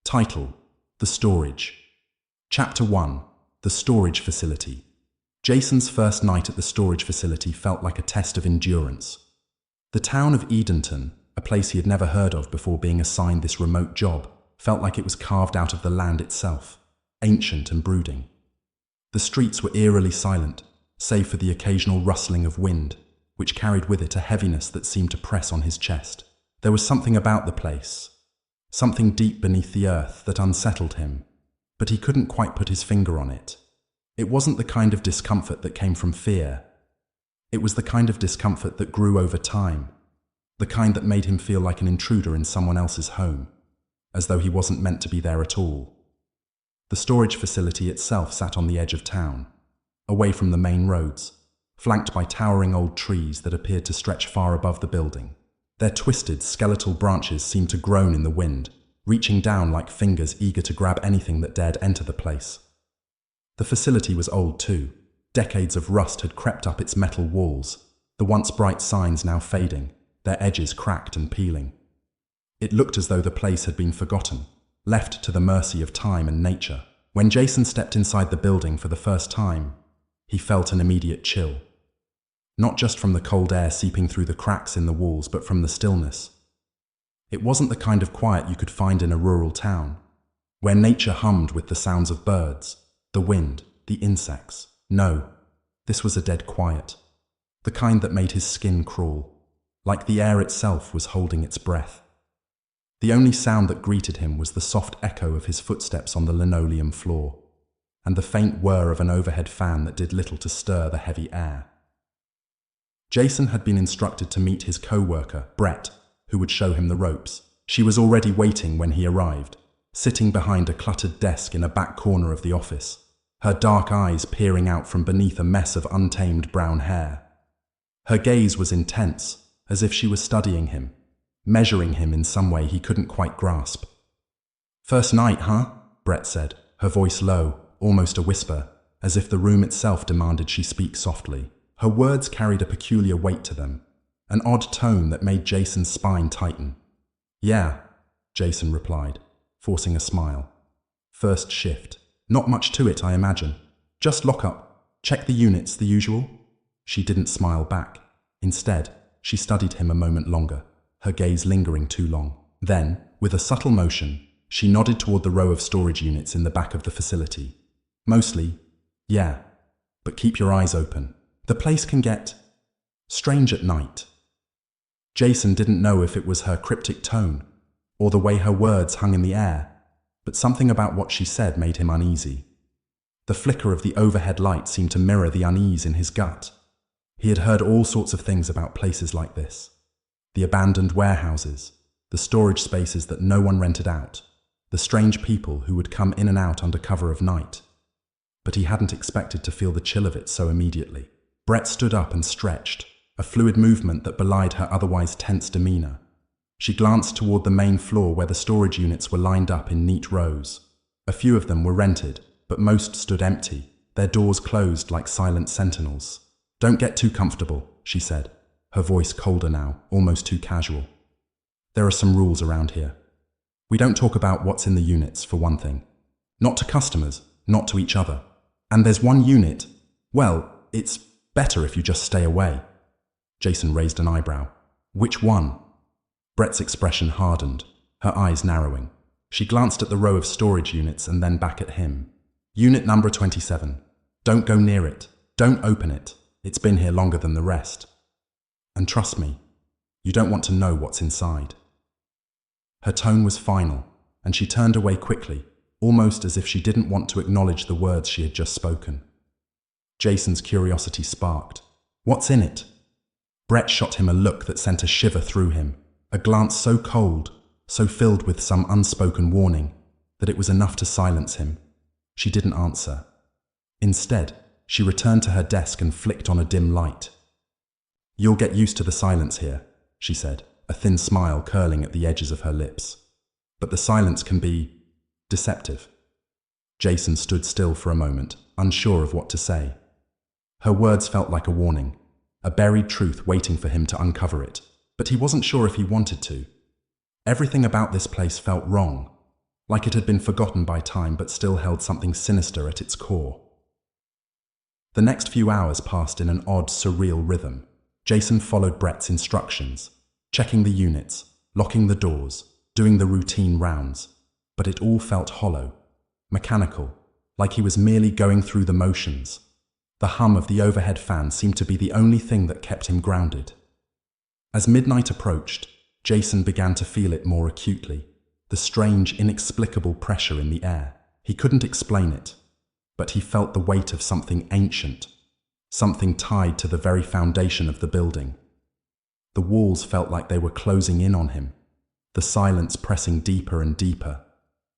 Title: The Storage. Chapter 1: The Storage Facility. Jason's first night at the storage facility felt like a test of endurance. The town of Edenton, a place he had never heard of before being assigned this remote job, felt like it was carved out of the land itself, ancient and brooding. The streets were eerily silent, save for the occasional rustling of wind, which carried with it a heaviness that seemed to press on his chest. There was something about the place, something deep beneath the earth that unsettled him, but he couldn't quite put his finger on it. It wasn't the kind of discomfort that came from fear. It was the kind of discomfort that grew over time, the kind that made him feel like an intruder in someone else's home, as though he wasn't meant to be there at all. The storage facility itself sat on the edge of town, away from the main roads, flanked by towering old trees that appeared to stretch far above the building. Their twisted, skeletal branches seemed to groan in the wind, reaching down like fingers eager to grab anything that dared enter the place. The facility was old too. Decades of rust had crept up its metal walls, the once bright signs now fading, their edges cracked and peeling. It looked as though the place had been forgotten, left to the mercy of time and nature. When Jason stepped inside the building for the first time, he felt an immediate chill. Not just from the cold air seeping through the cracks in the walls, but from the stillness. It wasn't the kind of quiet you could find in a rural town, where nature hummed with the sounds of birds, the wind, the insects. No, this was a dead quiet, the kind that made his skin crawl, like the air itself was holding its breath. The only sound that greeted him was the soft echo of his footsteps on the linoleum floor, and the faint whir of an overhead fan that did little to stir the heavy air. Jason had been instructed to meet his co-worker, Brett, who would show him the ropes. She was already waiting when he arrived, sitting behind a cluttered desk in a back corner of the office, her dark eyes peering out from beneath a mess of untamed brown hair. Her gaze was intense, as if she was studying him, measuring him in some way he couldn't quite grasp. "First night, huh?" Brett said, her voice low, almost a whisper, as if the room itself demanded she speak softly. Her words carried a peculiar weight to them, an odd tone that made Jason's spine tighten. "Yeah," Jason replied, forcing a smile. "First shift. Not much to it, I imagine. Just lock up, check the units, the usual." She didn't smile back. Instead, she studied him a moment longer, her gaze lingering too long. Then, with a subtle motion, she nodded toward the row of storage units in the back of the facility. "Mostly, yeah, but keep your eyes open. The place can get strange at night." Jason didn't know if it was her cryptic tone, or the way her words hung in the air, but something about what she said made him uneasy. The flicker of the overhead light seemed to mirror the unease in his gut. He had heard all sorts of things about places like this. The abandoned warehouses, the storage spaces that no one rented out, the strange people who would come in and out under cover of night. But he hadn't expected to feel the chill of it so immediately. Brett stood up and stretched, a fluid movement that belied her otherwise tense demeanor. She glanced toward the main floor where the storage units were lined up in neat rows. A few of them were rented, but most stood empty, their doors closed like silent sentinels. "Don't get too comfortable," she said, her voice colder now, almost too casual. "There are some rules around here. We don't talk about what's in the units, for one thing. Not to customers, not to each other. And there's one unit, well, it's better if you just stay away." Jason raised an eyebrow. "Which one?" Brett's expression hardened, her eyes narrowing. She glanced at the row of storage units and then back at him. "Unit number 27. Don't go near it. Don't open it. It's been here longer than the rest. And trust me, you don't want to know what's inside." Her tone was final, and she turned away quickly, almost as if she didn't want to acknowledge the words she had just spoken. Jason's curiosity sparked. "What's in it?" Brett shot him a look that sent a shiver through him, a glance so cold, so filled with some unspoken warning, that it was enough to silence him. She didn't answer. Instead, she returned to her desk and flicked on a dim light. "You'll get used to the silence here," she said, a thin smile curling at the edges of her lips. "But the silence can be deceptive." Jason stood still for a moment, unsure of what to say. Her words felt like a warning, a buried truth waiting for him to uncover it, but he wasn't sure if he wanted to. Everything about this place felt wrong, like it had been forgotten by time but still held something sinister at its core. The next few hours passed in an odd, surreal rhythm. Jason followed Brett's instructions, checking the units, locking the doors, doing the routine rounds, but it all felt hollow, mechanical, like he was merely going through the motions. The hum of the overhead fan seemed to be the only thing that kept him grounded. As midnight approached, Jason began to feel it more acutely, the strange, inexplicable pressure in the air. He couldn't explain it, but he felt the weight of something ancient, something tied to the very foundation of the building. The walls felt like they were closing in on him, the silence pressing deeper and deeper,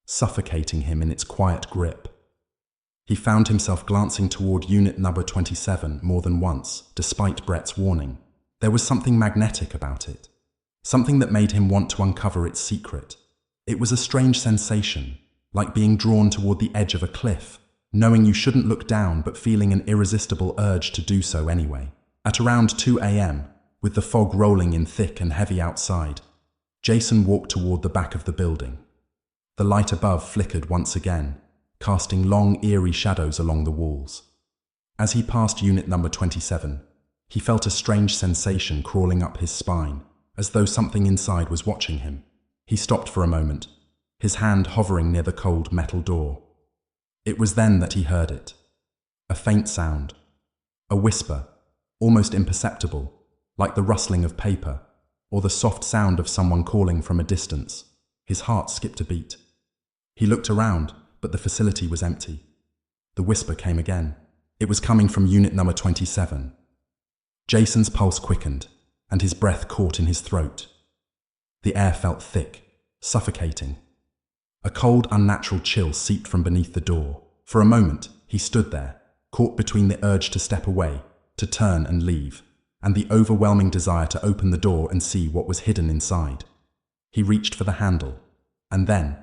suffocating him in its quiet grip. He found himself glancing toward unit number 27 more than once, despite Brett's warning. There was something magnetic about it, something that made him want to uncover its secret. It was a strange sensation, like being drawn toward the edge of a cliff, knowing you shouldn't look down but feeling an irresistible urge to do so anyway. At around 2 a.m., with the fog rolling in thick and heavy outside, Jason walked toward the back of the building. The light above flickered once again, casting long, eerie shadows along the walls. As he passed unit number 27, he felt a strange sensation crawling up his spine, as though something inside was watching him. He stopped for a moment, his hand hovering near the cold metal door. It was then that he heard it. A faint sound. A whisper, almost imperceptible, like the rustling of paper, or the soft sound of someone calling from a distance. His heart skipped a beat. He looked around, but the facility was empty. The whisper came again. It was coming from unit number 27. Jason's pulse quickened, and his breath caught in his throat. The air felt thick, suffocating. A cold, unnatural chill seeped from beneath the door. For a moment, he stood there, caught between the urge to step away, to turn and leave, and the overwhelming desire to open the door and see what was hidden inside. He reached for the handle, and then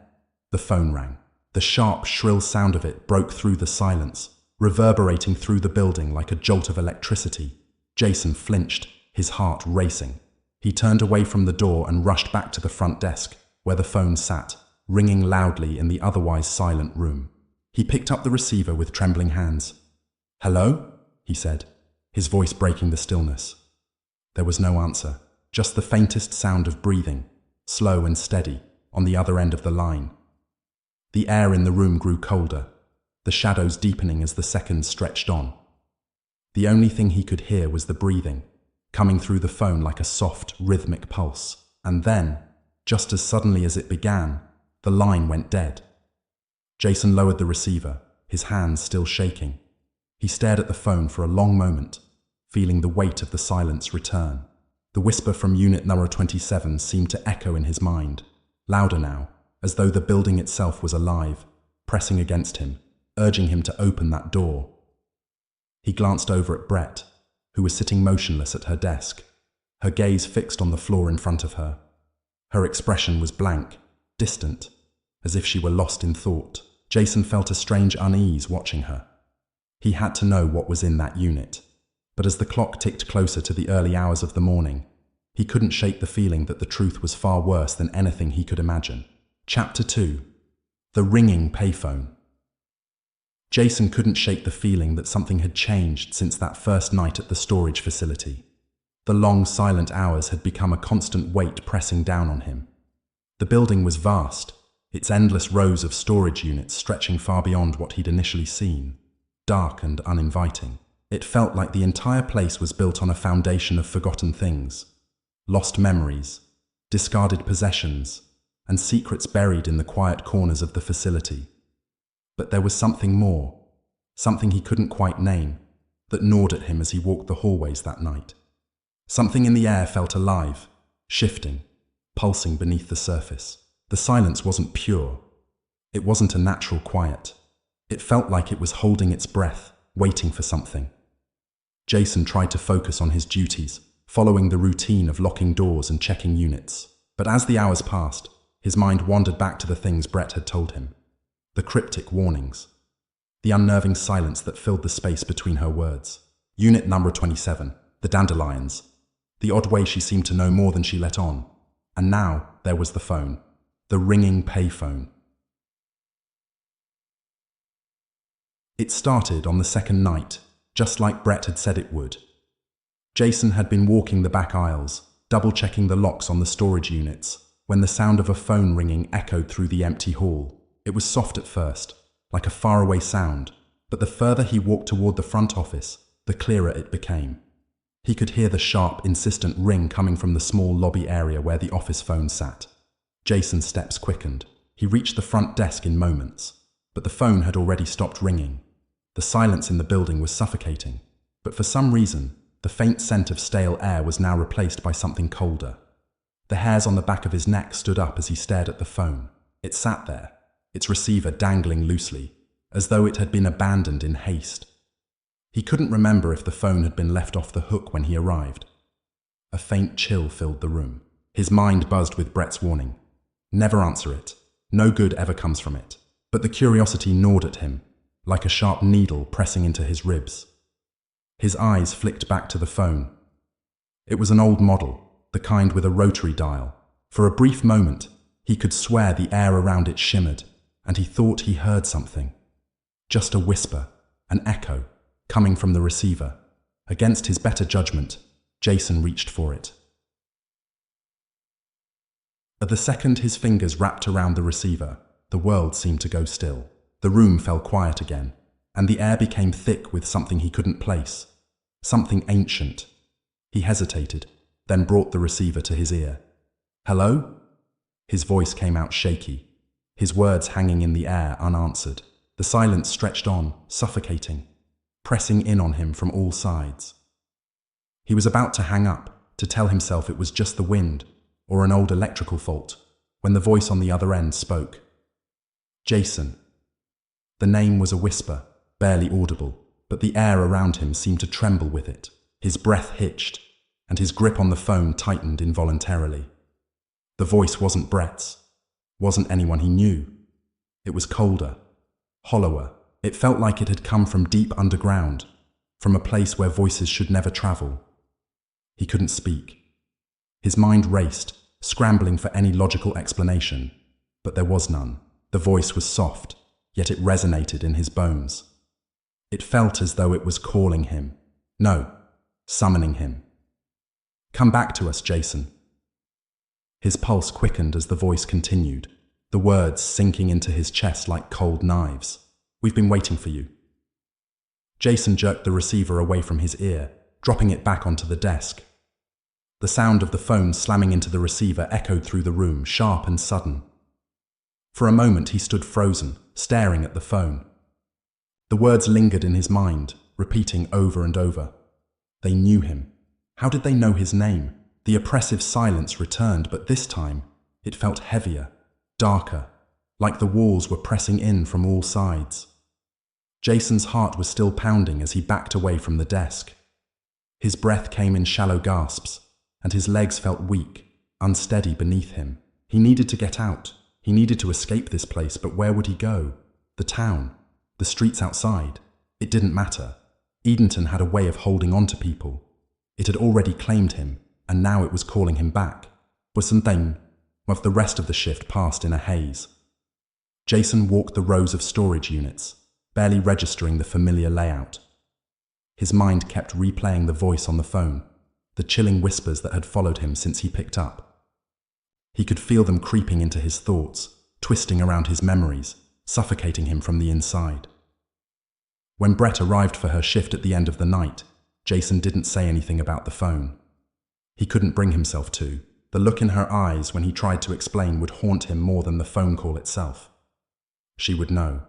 the phone rang. The sharp, shrill sound of it broke through the silence, reverberating through the building like a jolt of electricity. Jason flinched, his heart racing. He turned away from the door and rushed back to the front desk, where the phone sat, ringing loudly in the otherwise silent room. He picked up the receiver with trembling hands. "Hello?" he said, his voice breaking the stillness. There was no answer, just the faintest sound of breathing, slow and steady, on the other end of the line. The air in the room grew colder, the shadows deepening as the seconds stretched on. The only thing he could hear was the breathing, coming through the phone like a soft, rhythmic pulse. And then, just as suddenly as it began, the line went dead. Jason lowered the receiver, his hands still shaking. He stared at the phone for a long moment, feeling the weight of the silence return. The whisper from unit number 27 seemed to echo in his mind, louder now, as though the building itself was alive, pressing against him, urging him to open that door. He glanced over at Brett, who was sitting motionless at her desk, her gaze fixed on the floor in front of her. Her expression was blank, distant, as if she were lost in thought. Jason felt a strange unease watching her. He had to know what was in that unit, but as the clock ticked closer to the early hours of the morning, he couldn't shake the feeling that the truth was far worse than anything he could imagine. Chapter 2. The ringing payphone. Jason couldn't shake the feeling that something had changed since that first night at the storage facility. The long, silent hours had become a constant weight pressing down on him. The building was vast, its endless rows of storage units stretching far beyond what he'd initially seen, dark and uninviting. It felt like the entire place was built on a foundation of forgotten things, lost memories, discarded possessions, and secrets buried in the quiet corners of the facility. But there was something more, something he couldn't quite name, that gnawed at him as he walked the hallways that night. Something in the air felt alive, shifting, pulsing beneath the surface. The silence wasn't pure. It wasn't a natural quiet. It felt like it was holding its breath, waiting for something. Jason tried to focus on his duties, following the routine of locking doors and checking units. But as the hours passed, his mind wandered back to the things Brett had told him. The cryptic warnings. The unnerving silence that filled the space between her words. Unit number 27, the dandelions. The odd way she seemed to know more than she let on. And now there was the phone. The ringing payphone. It started on the second night, just like Brett had said it would. Jason had been walking the back aisles, double-checking the locks on the storage units, when the sound of a phone ringing echoed through the empty hall. It was soft at first, like a faraway sound, but the further he walked toward the front office, the clearer it became. He could hear the sharp, insistent ring coming from the small lobby area where the office phone sat. Jason's steps quickened. He reached the front desk in moments, but the phone had already stopped ringing. The silence in the building was suffocating, but for some reason, the faint scent of stale air was now replaced by something colder. The hairs on the back of his neck stood up as he stared at the phone. It sat there, its receiver dangling loosely, as though it had been abandoned in haste. He couldn't remember if the phone had been left off the hook when he arrived. A faint chill filled the room. His mind buzzed with Brett's warning. Never answer it. No good ever comes from it. But the curiosity gnawed at him, like a sharp needle pressing into his ribs. His eyes flicked back to the phone. It was an old model, the kind with a rotary dial. For a brief moment, he could swear the air around it shimmered, and he thought he heard something. Just a whisper, an echo, coming from the receiver. Against his better judgment, Jason reached for it. At the second his fingers wrapped around the receiver, the world seemed to go still. The room fell quiet again, and the air became thick with something he couldn't place. Something ancient. He hesitated, then brought the receiver to his ear. "Hello?" His voice came out shaky, his words hanging in the air unanswered. The silence stretched on, suffocating, pressing in on him from all sides. He was about to hang up, to tell himself it was just the wind, or an old electrical fault, when the voice on the other end spoke. Jason. The name was a whisper, barely audible, but the air around him seemed to tremble with it. His breath hitched, and his grip on the phone tightened involuntarily. The voice wasn't Brett's, wasn't anyone he knew. It was colder, hollower. It felt like it had come from deep underground, from a place where voices should never travel. He couldn't speak. His mind raced, scrambling for any logical explanation, but there was none. The voice was soft, yet it resonated in his bones. It felt as though it was calling him. No, summoning him. "Come back to us, Jason." His pulse quickened as the voice continued, the words sinking into his chest like cold knives. "We've been waiting for you." Jason jerked the receiver away from his ear, dropping it back onto the desk. The sound of the phone slamming into the receiver echoed through the room, sharp and sudden. For a moment he stood frozen, staring at the phone. The words lingered in his mind, repeating over and over. They knew him. How did they know his name? The oppressive silence returned, but this time it felt heavier, darker, like the walls were pressing in from all sides. Jason's heart was still pounding as he backed away from the desk. His breath came in shallow gasps, and his legs felt weak, unsteady beneath him. He needed to get out. He needed to escape this place, but where would he go? The town, the streets outside. It didn't matter. Edenton had a way of holding on to people. It had already claimed him, and now it was calling him back. Was something of the rest of the shift passed in a haze. Jason walked the rows of storage units, barely registering the familiar layout. His mind kept replaying the voice on the phone, the chilling whispers that had followed him since he picked up. He could feel them creeping into his thoughts, twisting around his memories, suffocating him from the inside. When Brett arrived for her shift at the end of the night, Jason didn't say anything about the phone. He couldn't bring himself to. The look in her eyes when he tried to explain would haunt him more than the phone call itself. She would know.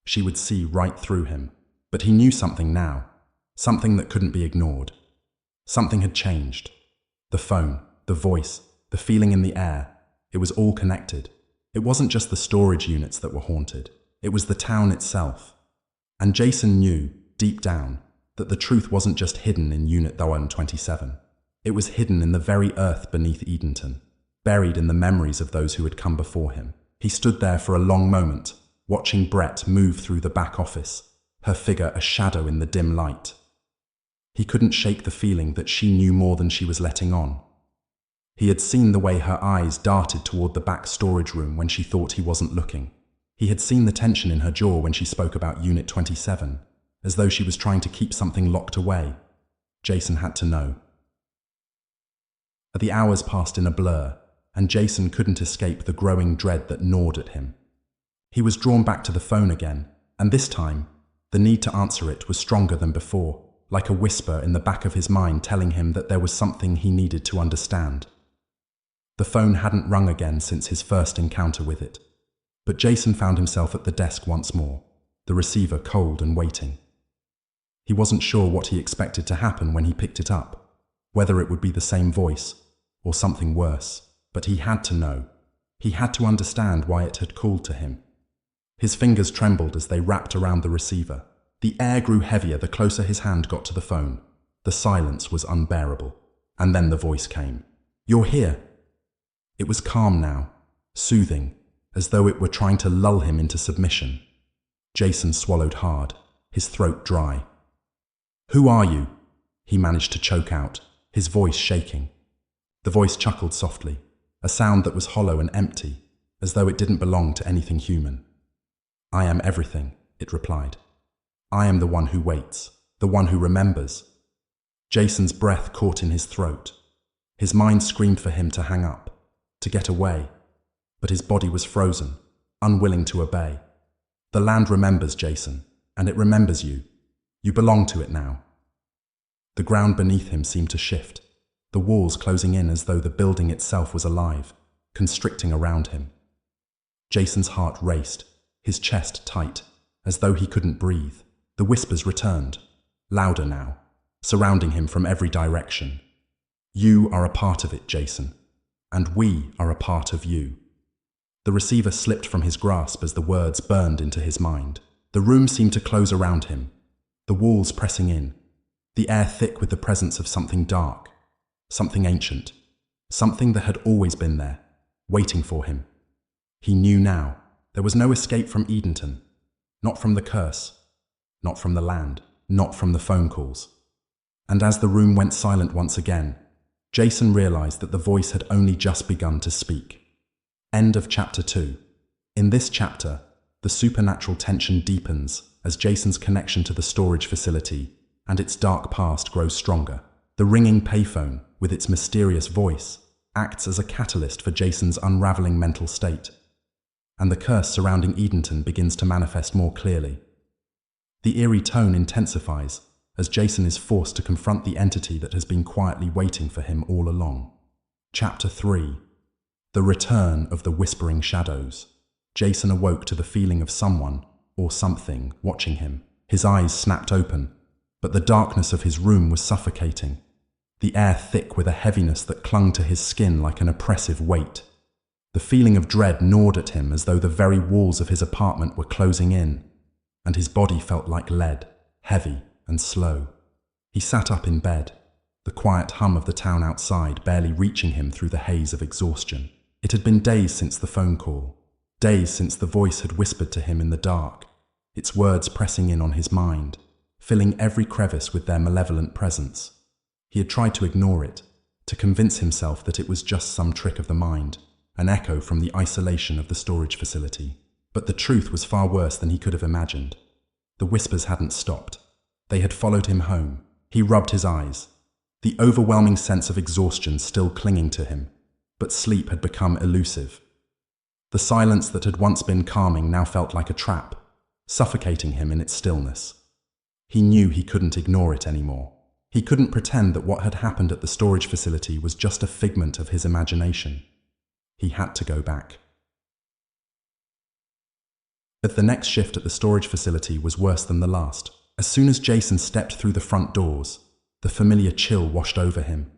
She would see right through him. But he knew something now, something that couldn't be ignored. Something had changed. The phone, the voice, the feeling in the air, it was all connected. It wasn't just the storage units that were haunted. It was the town itself. And Jason knew, deep down, that the truth wasn't just hidden in Unit 127. It was hidden in the very earth beneath Edenton, buried in the memories of those who had come before him. He stood there for a long moment, watching Brett move through the back office, her figure a shadow in the dim light. He couldn't shake the feeling that she knew more than she was letting on. He had seen the way her eyes darted toward the back storage room when she thought he wasn't looking. He had seen the tension in her jaw when she spoke about Unit 27, as though she was trying to keep something locked away. Jason had to know. The hours passed in a blur, and Jason couldn't escape the growing dread that gnawed at him. He was drawn back to the phone again, and this time, the need to answer it was stronger than before, like a whisper in the back of his mind telling him that there was something he needed to understand. The phone hadn't rung again since his first encounter with it, but Jason found himself at the desk once more, the receiver cold and waiting. He wasn't sure what he expected to happen when he picked it up, whether it would be the same voice or something worse, but he had to know. He had to understand why it had called to him. His fingers trembled as they wrapped around the receiver. The air grew heavier the closer his hand got to the phone. The silence was unbearable. And then the voice came. "You're here." It was calm now, soothing, as though it were trying to lull him into submission. Jason swallowed hard, his throat dry. "Who are you?" he managed to choke out, his voice shaking. The voice chuckled softly, a sound that was hollow and empty, as though it didn't belong to anything human. "I am everything," it replied. "I am the one who waits, the one who remembers." Jason's breath caught in his throat. His mind screamed for him to hang up, to get away, but his body was frozen, unwilling to obey. "The land remembers, Jason, and it remembers you. You belong to it now." The ground beneath him seemed to shift, the walls closing in as though the building itself was alive, constricting around him. Jason's heart raced, his chest tight, as though he couldn't breathe. The whispers returned, louder now, surrounding him from every direction. "You are a part of it, Jason, and we are a part of you." The receiver slipped from his grasp as the words burned into his mind. The room seemed to close around him, the walls pressing in, the air thick with the presence of something dark, something ancient, something that had always been there, waiting for him. He knew now. There was no escape from Edenton, not from the curse, not from the land, not from the phone calls. And as the room went silent once again, Jason realized that the voice had only just begun to speak. End of chapter 2. In this chapter, the supernatural tension deepens as Jason's connection to the storage facility and its dark past grows stronger. The ringing payphone, with its mysterious voice, acts as a catalyst for Jason's unraveling mental state, and the curse surrounding Edenton begins to manifest more clearly. The eerie tone intensifies as Jason is forced to confront the entity that has been quietly waiting for him all along. Chapter 3. The Return of the Whispering Shadows. Jason awoke to the feeling of someone, or something, watching him. His eyes snapped open, but the darkness of his room was suffocating, the air thick with a heaviness that clung to his skin like an oppressive weight. The feeling of dread gnawed at him as though the very walls of his apartment were closing in, and his body felt like lead, heavy and slow. He sat up in bed, the quiet hum of the town outside barely reaching him through the haze of exhaustion. It had been days since the phone call, days since the voice had whispered to him in the dark, its words pressing in on his mind, filling every crevice with their malevolent presence. He had tried to ignore it, to convince himself that it was just some trick of the mind, an echo from the isolation of the storage facility. But the truth was far worse than he could have imagined. The whispers hadn't stopped. They had followed him home. He rubbed his eyes, the overwhelming sense of exhaustion still clinging to him, but sleep had become elusive. The silence that had once been calming now felt like a trap, suffocating him in its stillness. He knew he couldn't ignore it anymore. He couldn't pretend that what had happened at the storage facility was just a figment of his imagination. He had to go back. But the next shift at the storage facility was worse than the last. As soon as Jason stepped through the front doors, the familiar chill washed over him.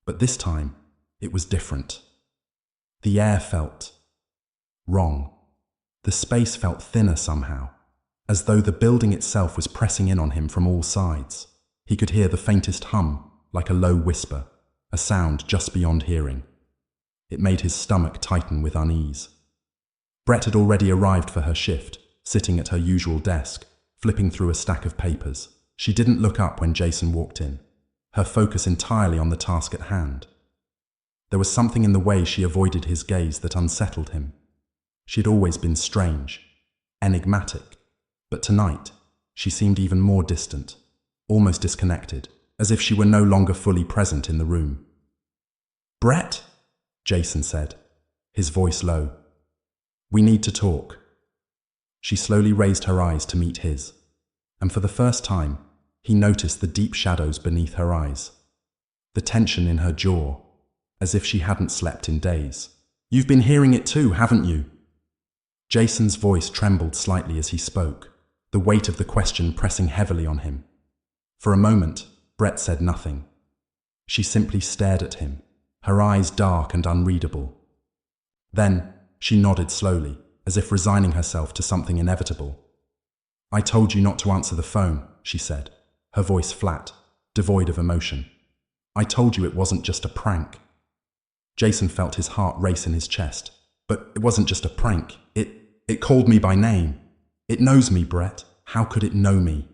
But this time, it was different. The air felt wrong. The space felt thinner somehow, as though the building itself was pressing in on him from all sides. He could hear the faintest hum, like a low whisper, a sound just beyond hearing. It made his stomach tighten with unease. Brett had already arrived for her shift, sitting at her usual desk, flipping through a stack of papers. She didn't look up when Jason walked in, her focus entirely on the task at hand. There was something in the way she avoided his gaze that unsettled him. She'd always been strange, enigmatic. But tonight, she seemed even more distant, almost disconnected, as if she were no longer fully present in the room. "Brett," Jason said, his voice low. "We need to talk." She slowly raised her eyes to meet his, and for the first time, he noticed the deep shadows beneath her eyes, the tension in her jaw, as if she hadn't slept in days. "You've been hearing it too, haven't you?" Jason's voice trembled slightly as he spoke, the weight of the question pressing heavily on him. For a moment, Brett said nothing. She simply stared at him, her eyes dark and unreadable. Then, she nodded slowly, as if resigning herself to something inevitable. "I told you not to answer the phone," she said, her voice flat, devoid of emotion. "I told you it wasn't just a prank." Jason felt his heart race in his chest. "But it wasn't just a prank. It called me by name. It knows me, Brett. How could it know me?"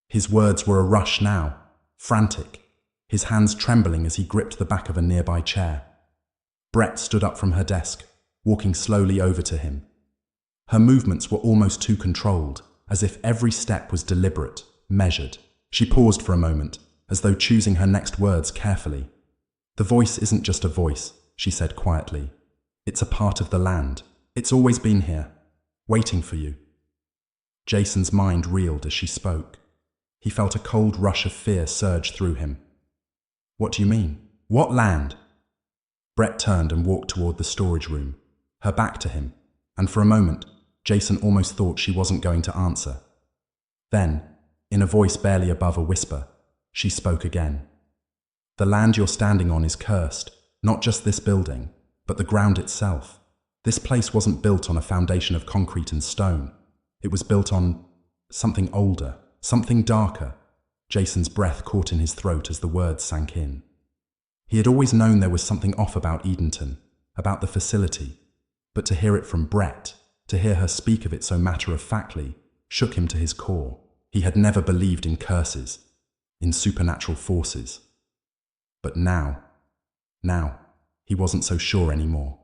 His words were a rush now, frantic, his hands trembling as he gripped the back of a nearby chair. Brett stood up from her desk, walking slowly over to him. Her movements were almost too controlled, as if every step was deliberate, measured. She paused for a moment, as though choosing her next words carefully. "The voice isn't just a voice," she said quietly. "It's a part of the land. It's always been here, waiting for you." Jason's mind reeled as she spoke. He felt a cold rush of fear surge through him. "What do you mean? What land?" Brett turned and walked toward the storage room, her back to him, and for a moment, Jason almost thought she wasn't going to answer. Then, in a voice barely above a whisper, she spoke again. "The land you're standing on is cursed, not just this building, but the ground itself. This place wasn't built on a foundation of concrete and stone. It was built on something older, something darker." Jason's breath caught in his throat as the words sank in. He had always known there was something off about Edenton, about the facility, but to hear it from Brett, to hear her speak of it so matter-of-factly, shook him to his core. He had never believed in curses, in supernatural forces. But now, he wasn't so sure anymore.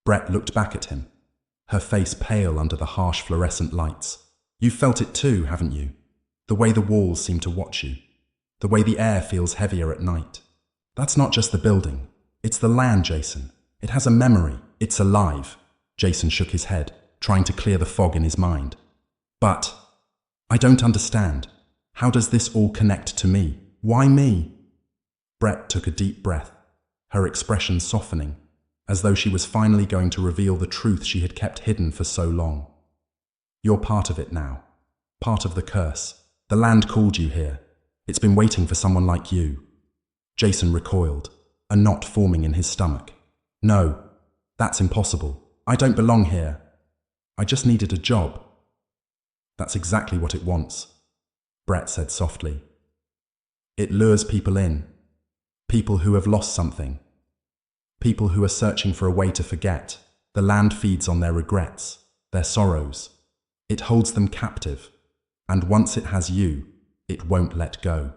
Brett looked back at him, her face pale under the harsh fluorescent lights. "You've felt it too, haven't you? The way the walls seem to watch you. The way the air feels heavier at night. That's not just the building. It's the land, Jason. It has a memory. It's alive." Jason shook his head, trying to clear the fog in his mind. "But I don't understand. How does this all connect to me? Why me?" Brett took a deep breath, her expression softening, as though she was finally going to reveal the truth she had kept hidden for so long. "You're part of it now. Part of the curse. The land called you here. It's been waiting for someone like you." Jason recoiled, a knot forming in his stomach. "No, that's impossible. I don't belong here. I just needed a job." "That's exactly what it wants," Brett said softly. "It lures people in. People who have lost something. People who are searching for a way to forget. The land feeds on their regrets, their sorrows. It holds them captive, and once it has you, it won't let go."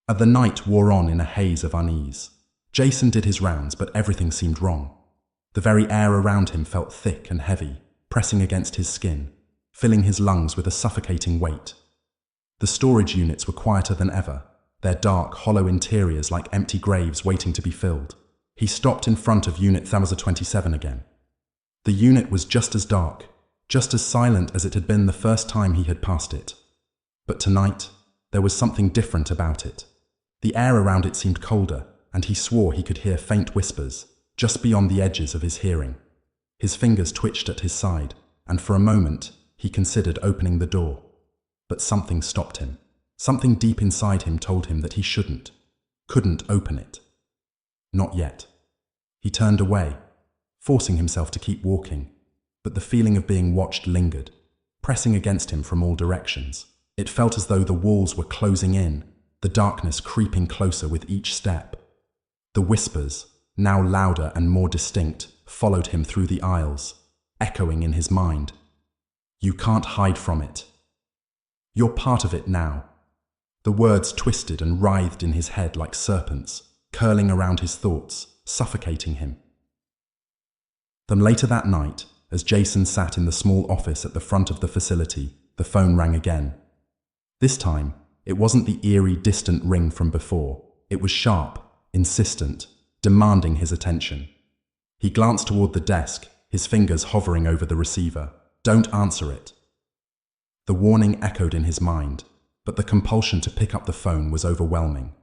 The night wore on in a haze of unease. Jason did his rounds, but everything seemed wrong. The very air around him felt thick and heavy, pressing against his skin, filling his lungs with a suffocating weight. The storage units were quieter than ever, their dark, hollow interiors like empty graves waiting to be filled. He stopped in front of Unit 1027 again. The unit was just as dark, just as silent as it had been the first time he had passed it. But tonight, there was something different about it. The air around it seemed colder, and he swore he could hear faint whispers, just beyond the edges of his hearing. His fingers twitched at his side, and for a moment, he considered opening the door. But something stopped him. Something deep inside him told him that he couldn't open it. Not yet. He turned away, forcing himself to keep walking, but the feeling of being watched lingered, pressing against him from all directions. It felt as though the walls were closing in, the darkness creeping closer with each step. The whispers, now louder and more distinct, followed him through the aisles, echoing in his mind. "You can't hide from it. You're part of it now." The words twisted and writhed in his head like serpents, curling around his thoughts, suffocating him. Then later that night, as Jason sat in the small office at the front of the facility, the phone rang again. This time, it wasn't the eerie, distant ring from before. It was sharp, insistent, demanding his attention. He glanced toward the desk, his fingers hovering over the receiver. "Don't answer it." The warning echoed in his mind, but the compulsion to pick up the phone was overwhelming.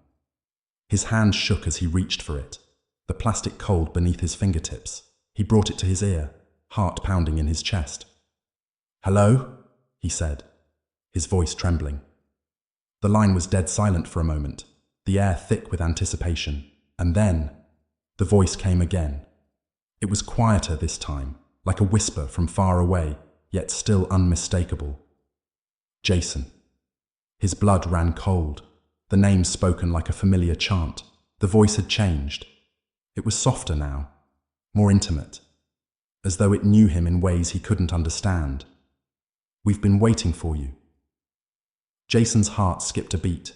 His hand shook as he reached for it, the plastic cold beneath his fingertips. He brought it to his ear, heart pounding in his chest. "Hello?" he said, his voice trembling. The line was dead silent for a moment, the air thick with anticipation, and then the voice came again. It was quieter this time, like a whisper from far away, yet still unmistakable. Jason. His blood ran cold, the name spoken like a familiar chant. The voice had changed. It was softer now, more intimate, as though it knew him in ways he couldn't understand. "We've been waiting for you." Jason's heart skipped a beat,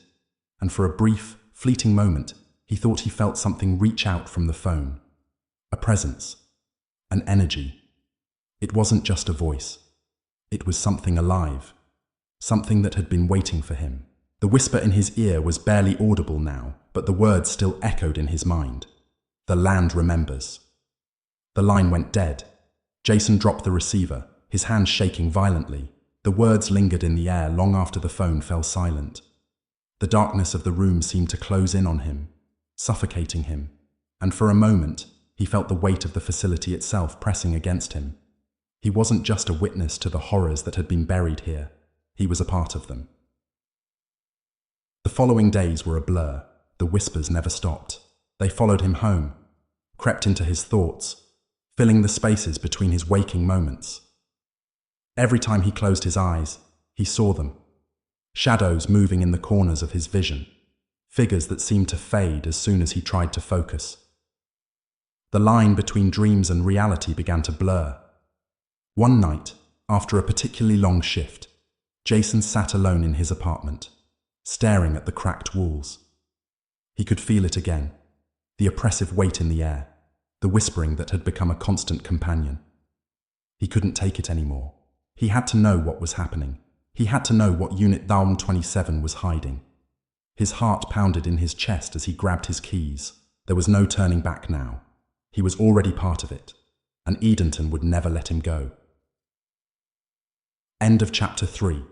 and for a brief, fleeting moment, he thought he felt something reach out from the phone. A presence, an energy. It wasn't just a voice. It was something alive, something that had been waiting for him. The whisper in his ear was barely audible now, but the words still echoed in his mind. "The land remembers." The line went dead. Jason dropped the receiver, his hand shaking violently. The words lingered in the air long after the phone fell silent. The darkness of the room seemed to close in on him, suffocating him, and for a moment, he felt the weight of the facility itself pressing against him. He wasn't just a witness to the horrors that had been buried here. He was a part of them. The following days were a blur. The whispers never stopped. They followed him home, crept into his thoughts, filling the spaces between his waking moments. Every time he closed his eyes, he saw them. Shadows moving in the corners of his vision, figures that seemed to fade as soon as he tried to focus. The line between dreams and reality began to blur. One night, after a particularly long shift, Jason sat alone in his apartment, staring at the cracked walls. He could feel it again, the oppressive weight in the air, the whispering that had become a constant companion. He couldn't take it anymore. He had to know what was happening. He had to know what Unit Thalm 27 was hiding. His heart pounded in his chest as he grabbed his keys. There was no turning back now. He was already part of it, and Edenton would never let him go. End of Chapter 3.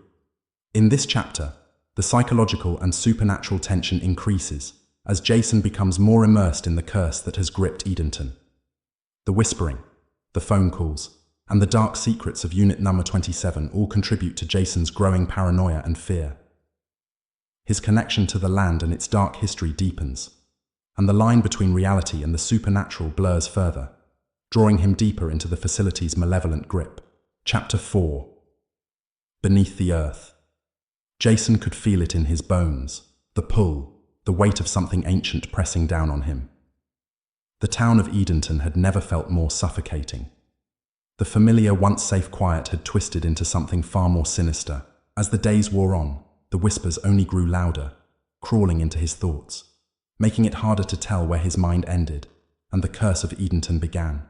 In this chapter, the psychological and supernatural tension increases as Jason becomes more immersed in the curse that has gripped Edenton. The whispering, the phone calls, and the dark secrets of Unit Number 27 all contribute to Jason's growing paranoia and fear. His connection to the land and its dark history deepens, and the line between reality and the supernatural blurs further, drawing him deeper into the facility's malevolent grip. Chapter 4. Beneath the earth. Jason could feel it in his bones, the pull, the weight of something ancient pressing down on him. The town of Edenton had never felt more suffocating. The familiar, once safe quiet had twisted into something far more sinister. As the days wore on, the whispers only grew louder, crawling into his thoughts, making it harder to tell where his mind ended and the curse of Edenton began.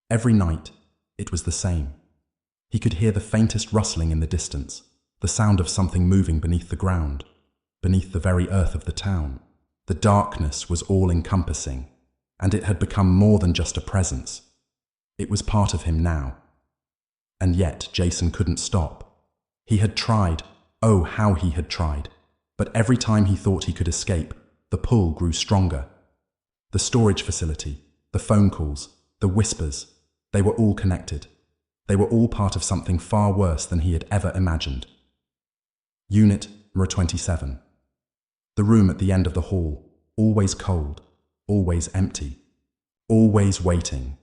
Every night, it was the same. He could hear the faintest rustling in the distance, the sound of something moving beneath the ground, beneath the very earth of the town. The darkness was all-encompassing, and it had become more than just a presence. It was part of him now. And yet Jason couldn't stop. He had tried, oh how he had tried, but every time he thought he could escape, the pull grew stronger. The storage facility, the phone calls, the whispers, they were all connected. They were all part of something far worse than he had ever imagined. Unit Number 27. The room at the end of the hall, always cold, always empty, always waiting.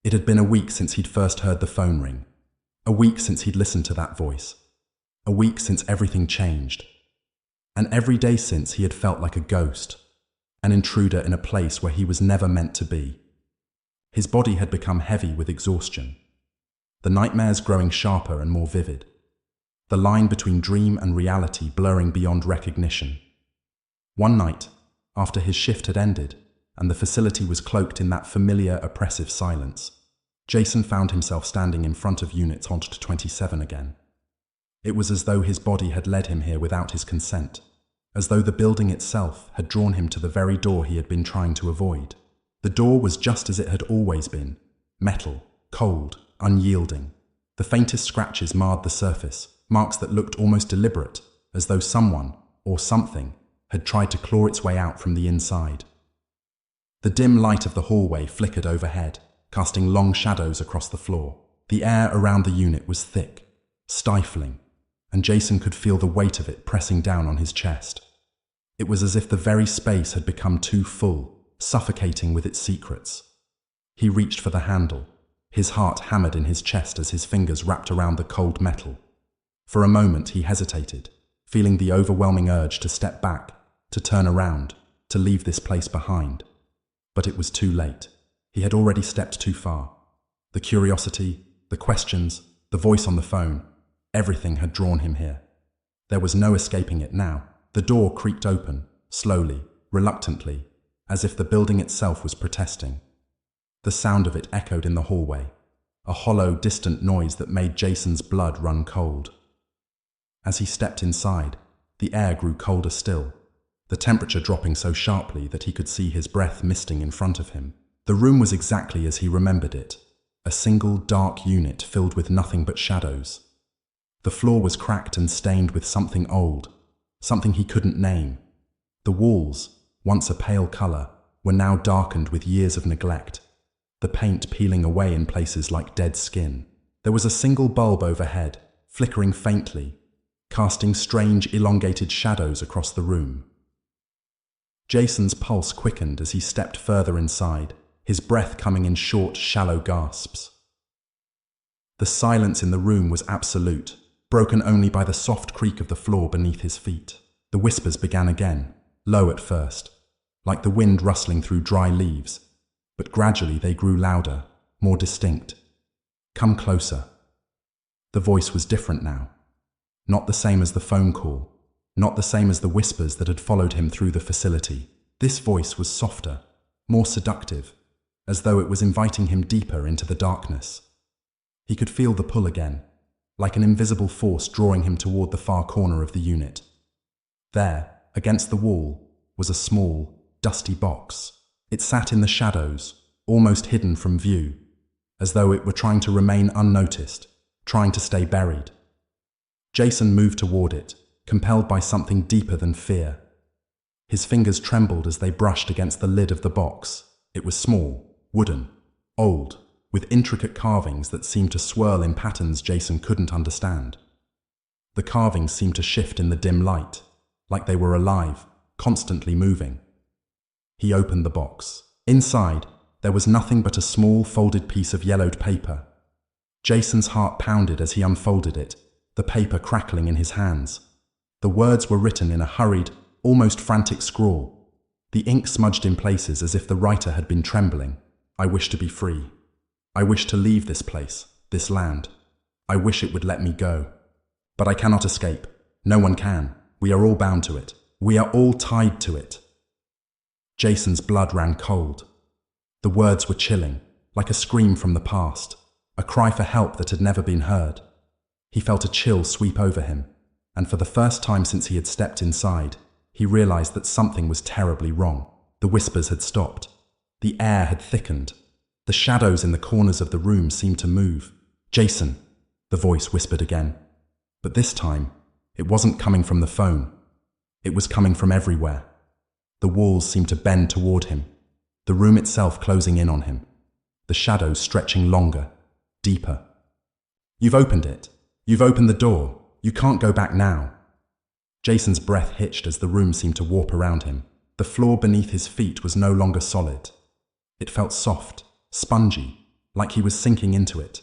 It had been a week since he'd first heard the phone ring, a week since he'd listened to that voice, a week since everything changed, and every day since he had felt like a ghost, an intruder in a place where he was never meant to be. His body had become heavy with exhaustion, the nightmares growing sharper and more vivid, the line between dream and reality blurring beyond recognition. One night, after his shift had ended, and the facility was cloaked in that familiar, oppressive silence, Jason found himself standing in front of Unit 27 again. It was as though his body had led him here without his consent, as though the building itself had drawn him to the very door he had been trying to avoid. The door was just as it had always been, metal, cold, unyielding. The faintest scratches marred the surface, marks that looked almost deliberate, as though someone, or something, had tried to claw its way out from the inside. The dim light of the hallway flickered overhead, casting long shadows across the floor. The air around the unit was thick, stifling, and Jason could feel the weight of it pressing down on his chest. It was as if the very space had become too full, suffocating with its secrets. He reached for the handle, his heart hammered in his chest as his fingers wrapped around the cold metal. For a moment he hesitated, feeling the overwhelming urge to step back, to turn around, to leave this place behind. But it was too late. He had already stepped too far. The curiosity, the questions, the voice on the phone, everything had drawn him here. There was no escaping it now. The door creaked open, slowly, reluctantly, as if the building itself was protesting. The sound of it echoed in the hallway, a hollow, distant noise that made Jason's blood run cold. As he stepped inside, the air grew colder still, the temperature dropping so sharply that he could see his breath misting in front of him. The room was exactly as he remembered it, a single dark unit filled with nothing but shadows. The floor was cracked and stained with something old, something he couldn't name. The walls, once a pale color, were now darkened with years of neglect, the paint peeling away in places like dead skin. There was a single bulb overhead, flickering faintly, casting strange, elongated shadows across the room. Jason's pulse quickened as he stepped further inside, his breath coming in short, shallow gasps. The silence in the room was absolute, broken only by the soft creak of the floor beneath his feet. The whispers began again, low at first, like the wind rustling through dry leaves, but gradually they grew louder, more distinct. "Come closer." The voice was different now. Not the same as the phone call, not the same as the whispers that had followed him through the facility. This voice was softer, more seductive, as though it was inviting him deeper into the darkness. He could feel the pull again, like an invisible force drawing him toward the far corner of the unit. There, against the wall, was a small, dusty box. It sat in the shadows, almost hidden from view, as though it were trying to remain unnoticed, trying to stay buried. Jason moved toward it, compelled by something deeper than fear. His fingers trembled as they brushed against the lid of the box. It was small, wooden, old, with intricate carvings that seemed to swirl in patterns Jason couldn't understand. The carvings seemed to shift in the dim light, like they were alive, constantly moving. He opened the box. Inside, there was nothing but a small, folded piece of yellowed paper. Jason's heart pounded as he unfolded it, the paper crackling in his hands. The words were written in a hurried, almost frantic scrawl, the ink smudged in places as if the writer had been trembling. "I wish to be free. I wish to leave this place, this land. I wish it would let me go. But I cannot escape. No one can. We are all bound to it. We are all tied to it." Jason's blood ran cold. The words were chilling, like a scream from the past, a cry for help that had never been heard. He felt a chill sweep over him, and for the first time since he had stepped inside, he realized that something was terribly wrong. The whispers had stopped. The air had thickened. The shadows in the corners of the room seemed to move. "Jason," the voice whispered again. But this time, it wasn't coming from the phone. It was coming from everywhere. The walls seemed to bend toward him, the room itself closing in on him, the shadows stretching longer, deeper. "You've opened it. You've opened the door. You can't go back now." Jason's breath hitched as the room seemed to warp around him. The floor beneath his feet was no longer solid. It felt soft, spongy, like he was sinking into it.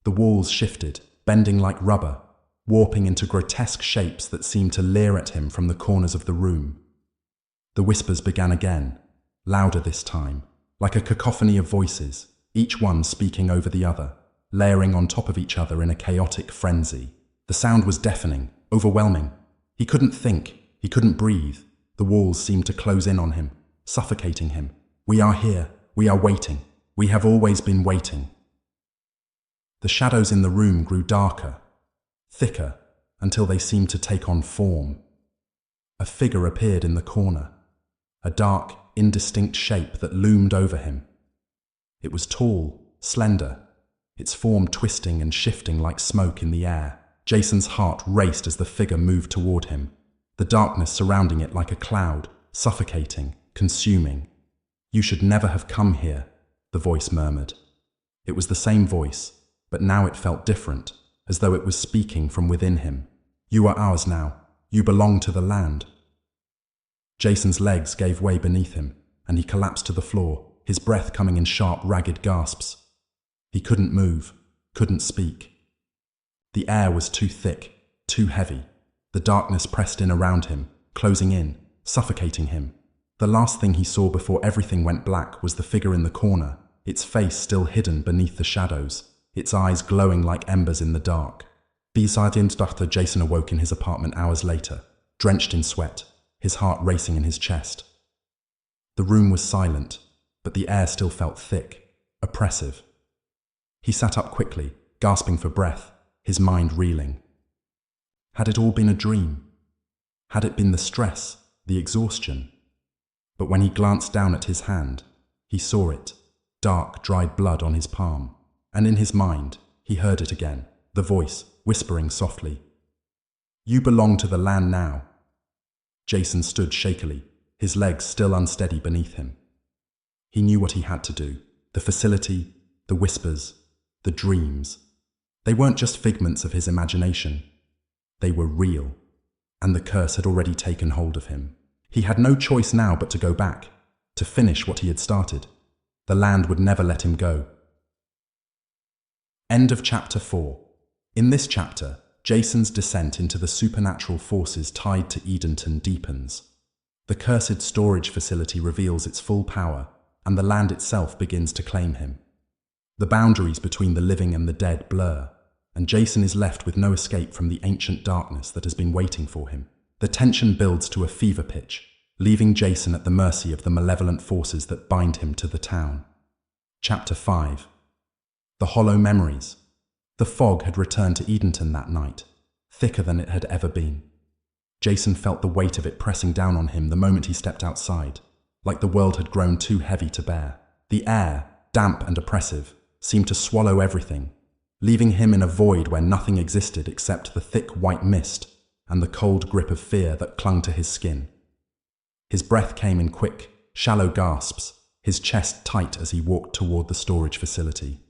The walls shifted, bending like rubber, warping into grotesque shapes that seemed to leer at him from the corners of the room. The whispers began again, louder this time, like a cacophony of voices, each one speaking over the other, layering on top of each other in a chaotic frenzy. The sound was deafening, overwhelming. He couldn't think, he couldn't breathe. The walls seemed to close in on him, suffocating him. "We are here, we are waiting, we have always been waiting." The shadows in the room grew darker, thicker, until they seemed to take on form. A figure appeared in the corner, a dark, indistinct shape that loomed over him. It was tall, slender, its form twisting and shifting like smoke in the air. Jason's heart raced as the figure moved toward him, the darkness surrounding it like a cloud, suffocating, consuming. "You should never have come here," the voice murmured. It was the same voice, but now it felt different, as though it was speaking from within him. "You are ours now. You belong to the land." Jason's legs gave way beneath him, and he collapsed to the floor, his breath coming in sharp, ragged gasps. He couldn't move, couldn't speak. The air was too thick, too heavy. The darkness pressed in around him, closing in, suffocating him. The last thing he saw before everything went black was the figure in the corner, its face still hidden beneath the shadows, its eyes glowing like embers in the dark. Jason awoke in his apartment hours later, drenched in sweat, his heart racing in his chest. The room was silent, but the air still felt thick, oppressive. He sat up quickly, gasping for breath, his mind reeling. Had it all been a dream? Had it been the stress, the exhaustion? But when he glanced down at his hand, he saw it, dark, dried blood on his palm. And in his mind, he heard it again, the voice, whispering softly, "You belong to the land now." Jason stood shakily, his legs still unsteady beneath him. He knew what he had to do. The facility, the whispers, the dreams. They weren't just figments of his imagination. They were real, and the curse had already taken hold of him. He had no choice now but to go back, to finish what he had started. The land would never let him go. End of chapter 4. In this chapter, Jason's descent into the supernatural forces tied to Edenton deepens. The cursed storage facility reveals its full power, and the land itself begins to claim him. The boundaries between the living and the dead blur, and Jason is left with no escape from the ancient darkness that has been waiting for him. The tension builds to a fever pitch, leaving Jason at the mercy of the malevolent forces that bind him to the town. Chapter 5. The Hollow Memories. The fog had returned to Edenton that night, thicker than it had ever been. Jason felt the weight of it pressing down on him the moment he stepped outside, like the world had grown too heavy to bear. The air, damp and oppressive, seemed to swallow everything, leaving him in a void where nothing existed except the thick white mist and the cold grip of fear that clung to his skin. His breath came in quick, shallow gasps, his chest tight as he walked toward the storage facility.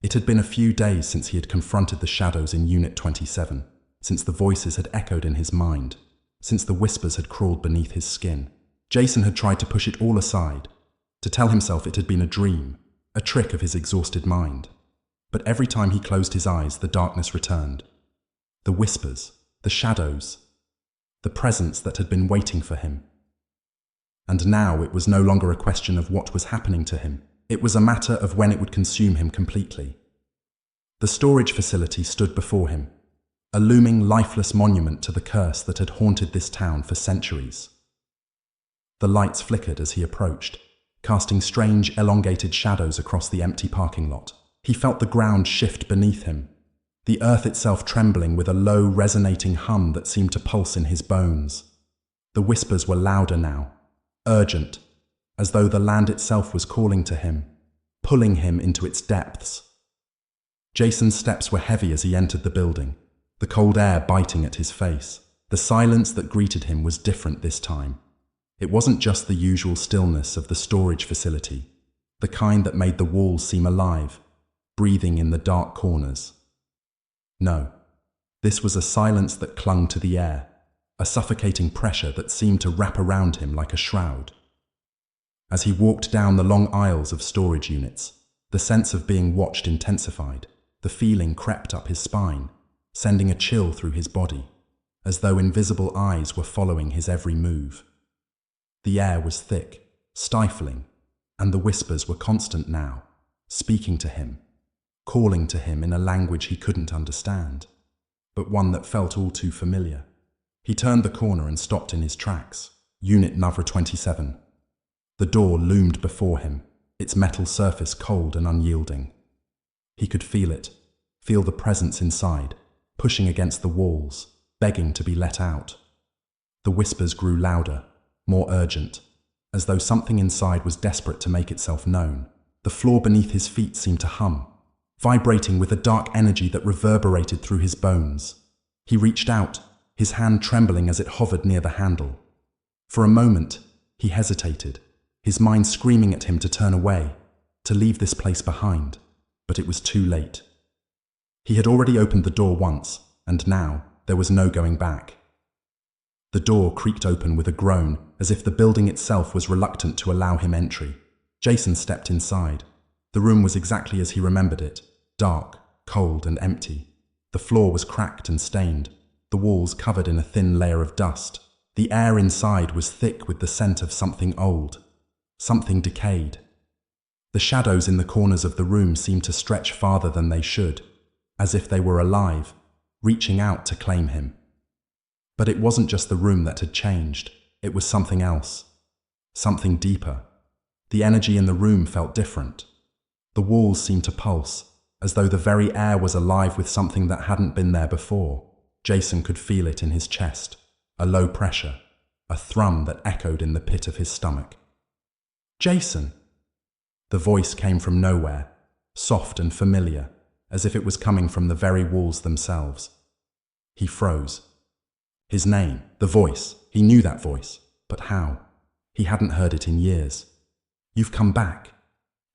It had been a few days since he had confronted the shadows in Unit 27, since the voices had echoed in his mind, since the whispers had crawled beneath his skin. Jason had tried to push it all aside, to tell himself it had been a dream, a trick of his exhausted mind. But every time he closed his eyes, the darkness returned. The whispers, the shadows, the presence that had been waiting for him. And now it was no longer a question of what was happening to him. It was a matter of when it would consume him completely. The storage facility stood before him, a looming, lifeless monument to the curse that had haunted this town for centuries. The lights flickered as he approached, casting strange, elongated shadows across the empty parking lot. He felt the ground shift beneath him, the earth itself trembling with a low, resonating hum that seemed to pulse in his bones. The whispers were louder now, urgent, as though the land itself was calling to him, pulling him into its depths. Jason's steps were heavy as he entered the building, the cold air biting at his face. The silence that greeted him was different this time. It wasn't just the usual stillness of the storage facility, the kind that made the walls seem alive, breathing in the dark corners. No, this was a silence that clung to the air, a suffocating pressure that seemed to wrap around him like a shroud. As he walked down the long aisles of storage units, the sense of being watched intensified. The feeling crept up his spine, sending a chill through his body, as though invisible eyes were following his every move. The air was thick, stifling, and the whispers were constant now, speaking to him, calling to him in a language he couldn't understand, but one that felt all too familiar. He turned the corner and stopped in his tracks. Unit Number 27. The door loomed before him, its metal surface cold and unyielding. He could feel the presence inside, pushing against the walls, begging to be let out. The whispers grew louder, more urgent, as though something inside was desperate to make itself known. The floor beneath his feet seemed to hum, vibrating with a dark energy that reverberated through his bones. He reached out, his hand trembling as it hovered near the handle. For a moment, he hesitated, his mind screaming at him to turn away, to leave this place behind. But it was too late. He had already opened the door once, and now there was no going back. The door creaked open with a groan, as if the building itself was reluctant to allow him entry. Jason stepped inside. The room was exactly as he remembered it, dark, cold, and empty. The floor was cracked and stained, the walls covered in a thin layer of dust. The air inside was thick with the scent of something old, something decayed. The shadows in the corners of the room seemed to stretch farther than they should, as if they were alive, reaching out to claim him. But it wasn't just the room that had changed, it was something else, something deeper. The energy in the room felt different. The walls seemed to pulse, as though the very air was alive with something that hadn't been there before. Jason could feel it in his chest, a low pressure, a thrum that echoed in the pit of his stomach. "Jason!" The voice came from nowhere, soft and familiar, as if it was coming from the very walls themselves. He froze. His name, the voice, he knew that voice, but how? He hadn't heard it in years. "You've come back."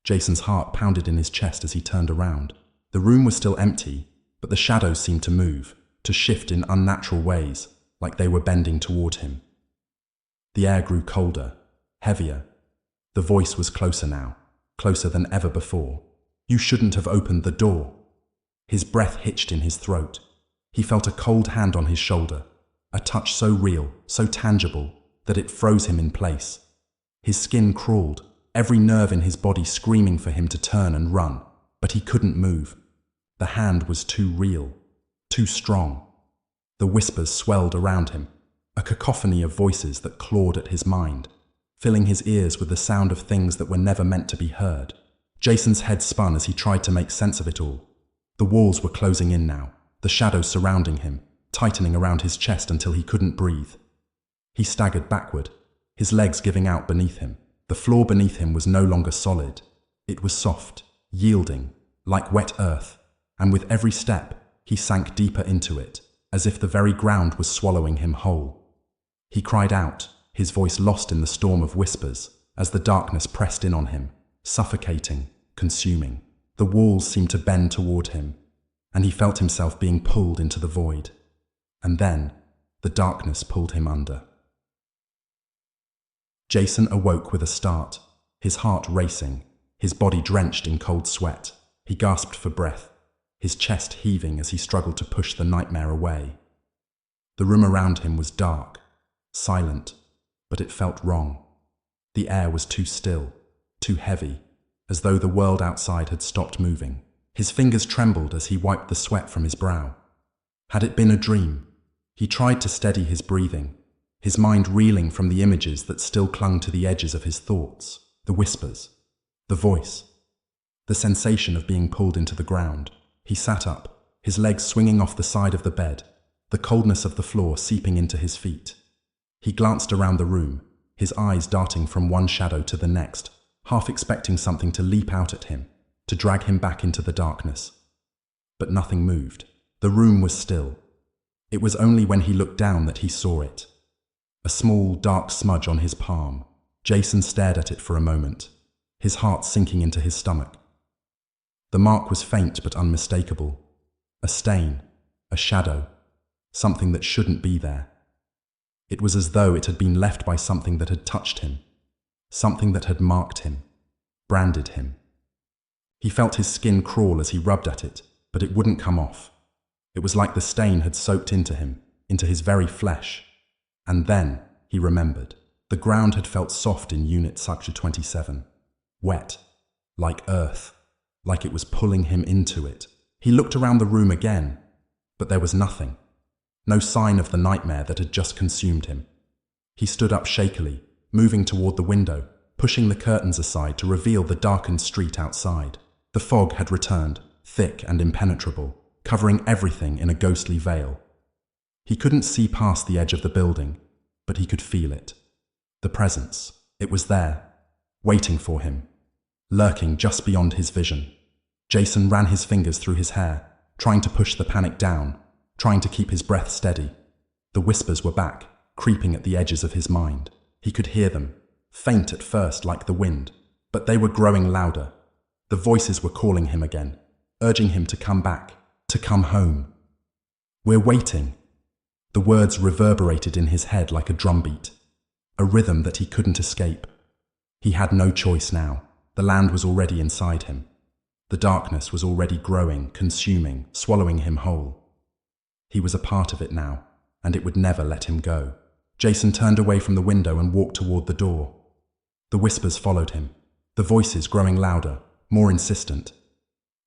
Jason's heart pounded in his chest as he turned around. The room was still empty, but the shadows seemed to move, to shift in unnatural ways, like they were bending toward him. The air grew colder, heavier. The voice was closer now, closer than ever before. "You shouldn't have opened the door." His breath hitched in his throat. He felt a cold hand on his shoulder, a touch so real, so tangible, that it froze him in place. His skin crawled, every nerve in his body screaming for him to turn and run, but he couldn't move. The hand was too real, too strong. The whispers swelled around him, a cacophony of voices that clawed at his mind, filling his ears with the sound of things that were never meant to be heard. Jason's head spun as he tried to make sense of it all. The walls were closing in now, the shadows surrounding him, tightening around his chest until he couldn't breathe. He staggered backward, his legs giving out beneath him. The floor beneath him was no longer solid. It was soft, yielding, like wet earth, and with every step, he sank deeper into it, as if the very ground was swallowing him whole. He cried out, his voice lost in the storm of whispers, as the darkness pressed in on him, suffocating, consuming. The walls seemed to bend toward him, and he felt himself being pulled into the void. And then, the darkness pulled him under. Jason awoke with a start, his heart racing, his body drenched in cold sweat. He gasped for breath, his chest heaving as he struggled to push the nightmare away. The room around him was dark, silent, but it felt wrong. The air was too still, too heavy, as though the world outside had stopped moving. His fingers trembled as he wiped the sweat from his brow. Had it been a dream? He tried to steady his breathing, his mind reeling from the images that still clung to the edges of his thoughts, the whispers, the voice, the sensation of being pulled into the ground. He sat up, his legs swinging off the side of the bed, the coldness of the floor seeping into his feet. He glanced around the room, his eyes darting from one shadow to the next, half expecting something to leap out at him, to drag him back into the darkness. But nothing moved. The room was still. It was only when he looked down that he saw it. A small, dark smudge on his palm. Jason stared at it for a moment, his heart sinking into his stomach. The mark was faint but unmistakable. A stain, a shadow, something that shouldn't be there. It was as though it had been left by something that had touched him, something that had marked him, branded him. He felt his skin crawl as he rubbed at it, but it wouldn't come off. It was like the stain had soaked into him, into his very flesh. And then he remembered. The ground had felt soft in Unit Sector 27. Wet, like earth, like it was pulling him into it. He looked around the room again, but there was nothing. No sign of the nightmare that had just consumed him. He stood up shakily, moving toward the window, pushing the curtains aside to reveal the darkened street outside. The fog had returned, thick and impenetrable, covering everything in a ghostly veil. He couldn't see past the edge of the building, but he could feel it. The presence. It was there, waiting for him, lurking just beyond his vision. Jason ran his fingers through his hair, trying to push the panic down, trying to keep his breath steady. The whispers were back, creeping at the edges of his mind. He could hear them, faint at first like the wind, but they were growing louder. The voices were calling him again, urging him to come back, to come home. "We're waiting." The words reverberated in his head like a drumbeat, a rhythm that he couldn't escape. He had no choice now. The land was already inside him. The darkness was already growing, consuming, swallowing him whole. He was a part of it now, and it would never let him go. Jason turned away from the window and walked toward the door. The whispers followed him, the voices growing louder, more insistent.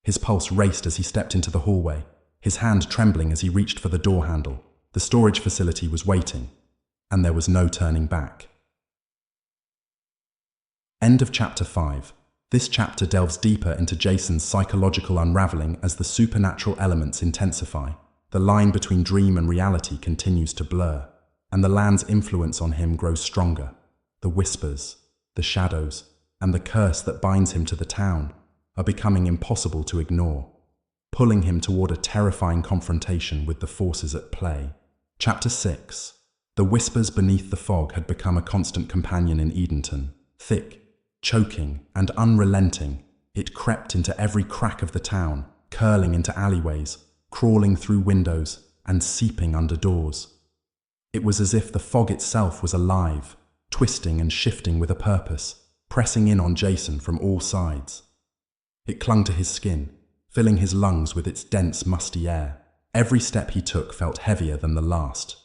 His pulse raced as he stepped into the hallway, his hand trembling as he reached for the door handle. The storage facility was waiting, and there was no turning back. End of chapter 5. This chapter delves deeper into Jason's psychological unraveling as the supernatural elements intensify. The line between dream and reality continues to blur, and the land's influence on him grows stronger. The whispers, the shadows, and the curse that binds him to the town are becoming impossible to ignore, pulling him toward a terrifying confrontation with the forces at play. Chapter 6. The whispers beneath the fog had become a constant companion in Edenton. Thick, choking, and unrelenting, it crept into every crack of the town, curling into alleyways, crawling through windows, and seeping under doors. It was as if the fog itself was alive, twisting and shifting with a purpose, pressing in on Jason from all sides. It clung to his skin, filling his lungs with its dense, musty air. Every step he took felt heavier than the last,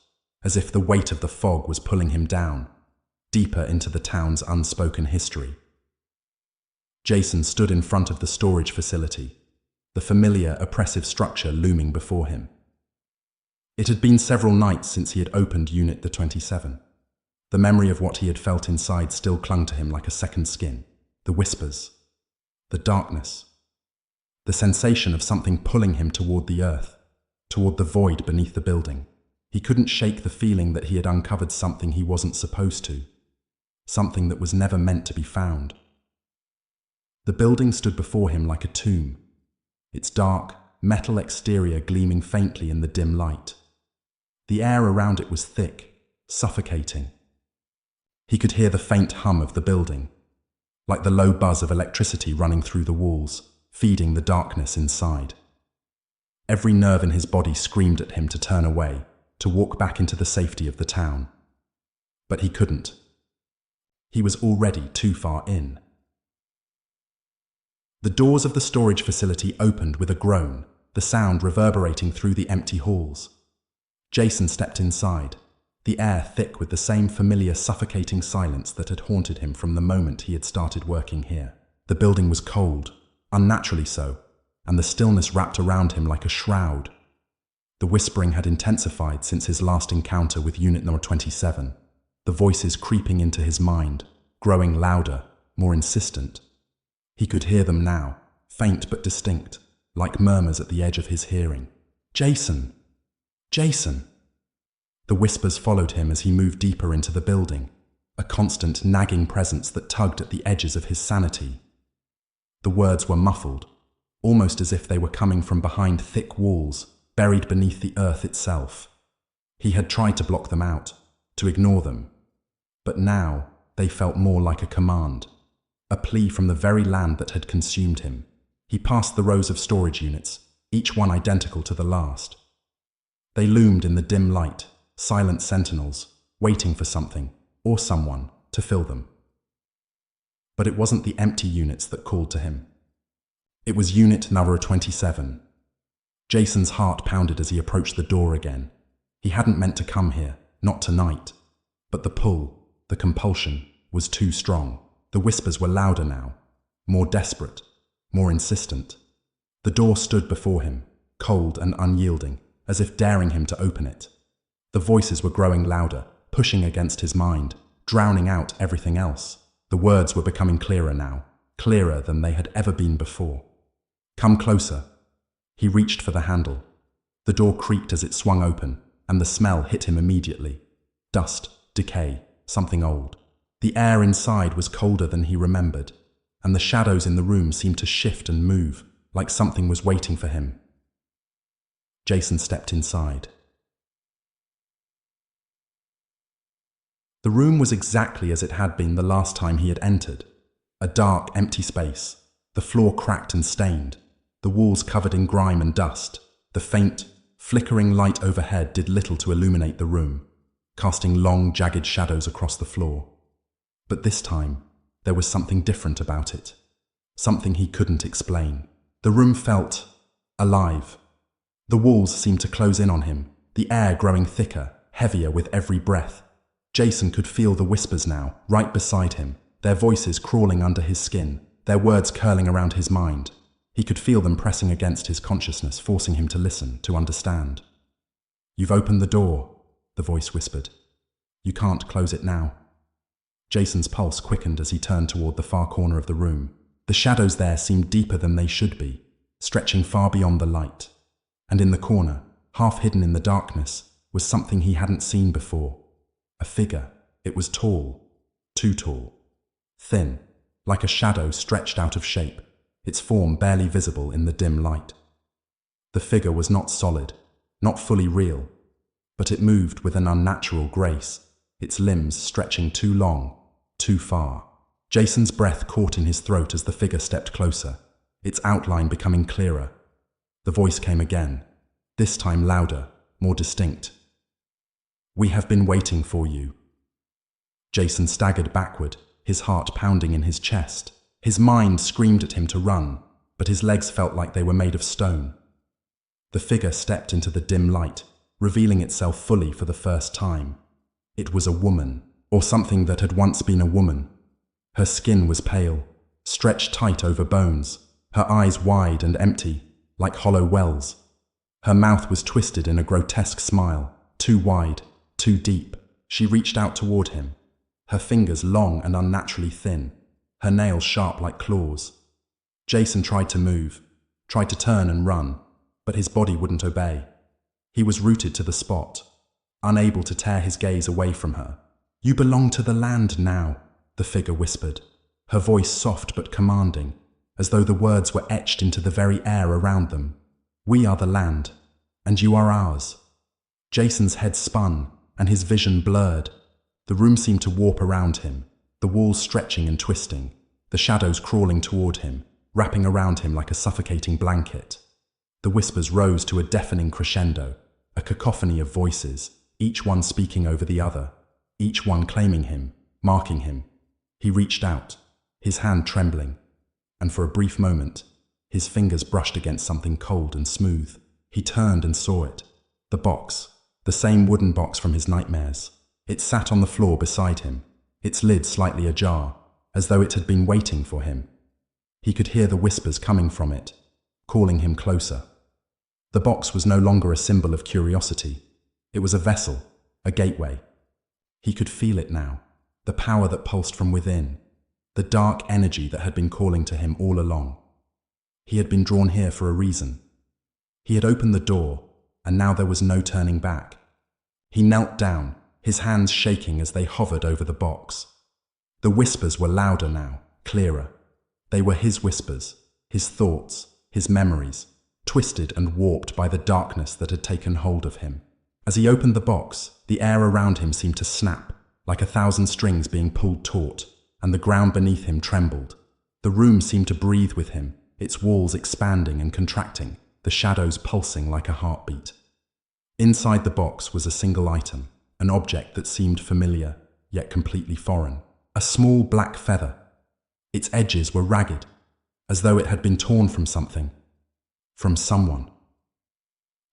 as if the weight of the fog was pulling him down, deeper into the town's unspoken history. Jason stood in front of the storage facility, the familiar, oppressive structure looming before him. It had been several nights since he had opened Unit the 27. The memory of what he had felt inside still clung to him like a second skin. The whispers, the darkness, the sensation of something pulling him toward the earth, toward the void beneath the building. He couldn't shake the feeling that he had uncovered something he wasn't supposed to, something that was never meant to be found. The building stood before him like a tomb, its dark, metal exterior gleaming faintly in the dim light. The air around it was thick, suffocating. He could hear the faint hum of the building, like the low buzz of electricity running through the walls, feeding the darkness inside. Every nerve in his body screamed at him to turn away, to walk back into the safety of the town. But he couldn't. He was already too far in. The doors of the storage facility opened with a groan, the sound reverberating through the empty halls. Jason stepped inside, the air thick with the same familiar suffocating silence that had haunted him from the moment he had started working here. The building was cold, unnaturally so, and the stillness wrapped around him like a shroud. The whispering had intensified since his last encounter with Unit Number 27, the voices creeping into his mind, growing louder, more insistent. He could hear them now, faint but distinct, like murmurs at the edge of his hearing. "Jason! Jason!" The whispers followed him as he moved deeper into the building, a constant nagging presence that tugged at the edges of his sanity. The words were muffled, almost as if they were coming from behind thick walls, buried beneath the earth itself. He had tried to block them out, to ignore them, but now they felt more like a command, a plea from the very land that had consumed him. He passed the rows of storage units, each one identical to the last. They loomed in the dim light, silent sentinels, waiting for something, or someone, to fill them. But it wasn't the empty units that called to him. It was Unit Number 27. Jason's heart pounded as he approached the door again. He hadn't meant to come here, not tonight. But the pull, the compulsion, was too strong. The whispers were louder now, more desperate, more insistent. The door stood before him, cold and unyielding, as if daring him to open it. The voices were growing louder, pushing against his mind, drowning out everything else. The words were becoming clearer now, clearer than they had ever been before. "Come closer. He reached for the handle. The door creaked as it swung open, and the smell hit him immediately. Dust, decay, something old. The air inside was colder than he remembered, and the shadows in the room seemed to shift and move, like something was waiting for him. Jason stepped inside. The room was exactly as it had been the last time he had entered. A dark, empty space. The floor cracked and stained. The walls covered in grime and dust. The faint, flickering light overhead did little to illuminate the room, casting long, jagged shadows across the floor. But this time, there was something different about it. Something he couldn't explain. The room felt alive. The walls seemed to close in on him, the air growing thicker, heavier with every breath. Jason could feel the whispers now, right beside him, their voices crawling under his skin, their words curling around his mind. He could feel them pressing against his consciousness, forcing him to listen, to understand. "You've opened the door," the voice whispered. "You can't close it now." Jason's pulse quickened as he turned toward the far corner of the room. The shadows there seemed deeper than they should be, stretching far beyond the light. And in the corner, half hidden in the darkness, was something he hadn't seen before. A figure. It was tall, too tall. Thin, like a shadow stretched out of shape, its form barely visible in the dim light. The figure was not solid, not fully real, but it moved with an unnatural grace, its limbs stretching too long, too far. Jason's breath caught in his throat as the figure stepped closer, its outline becoming clearer. The voice came again, this time louder, more distinct. "We have been waiting for you." Jason staggered backward, his heart pounding in his chest. His mind screamed at him to run, but his legs felt like they were made of stone. The figure stepped into the dim light, revealing itself fully for the first time. It was a woman, or something that had once been a woman. Her skin was pale, stretched tight over bones, her eyes wide and empty, like hollow wells. Her mouth was twisted in a grotesque smile, too wide, too deep. She reached out toward him, her fingers long and unnaturally thin, her nails sharp like claws. Jason tried to move, tried to turn and run, but his body wouldn't obey. He was rooted to the spot, unable to tear his gaze away from her. "You belong to the land now," the figure whispered, her voice soft but commanding, as though the words were etched into the very air around them. "We are the land, and you are ours." Jason's head spun, and his vision blurred. The room seemed to warp around him, the walls stretching and twisting, the shadows crawling toward him, wrapping around him like a suffocating blanket. The whispers rose to a deafening crescendo, a cacophony of voices, each one speaking over the other, each one claiming him, marking him. He reached out, his hand trembling, and for a brief moment, his fingers brushed against something cold and smooth. He turned and saw it. The box, the same wooden box from his nightmares. It sat on the floor beside him, its lid slightly ajar, as though it had been waiting for him. He could hear the whispers coming from it, calling him closer. The box was no longer a symbol of curiosity. It was a vessel, a gateway. He could feel it now, the power that pulsed from within, the dark energy that had been calling to him all along. He had been drawn here for a reason. He had opened the door, and now there was no turning back. He knelt down, his hands shaking as they hovered over the box. The whispers were louder now, clearer. They were his whispers, his thoughts, his memories, twisted and warped by the darkness that had taken hold of him. As he opened the box, the air around him seemed to snap, like 1,000 strings being pulled taut, and the ground beneath him trembled. The room seemed to breathe with him, its walls expanding and contracting, the shadows pulsing like a heartbeat. Inside the box was a single item, an object that seemed familiar, yet completely foreign. A small black feather. Its edges were ragged, as though it had been torn from something, from someone.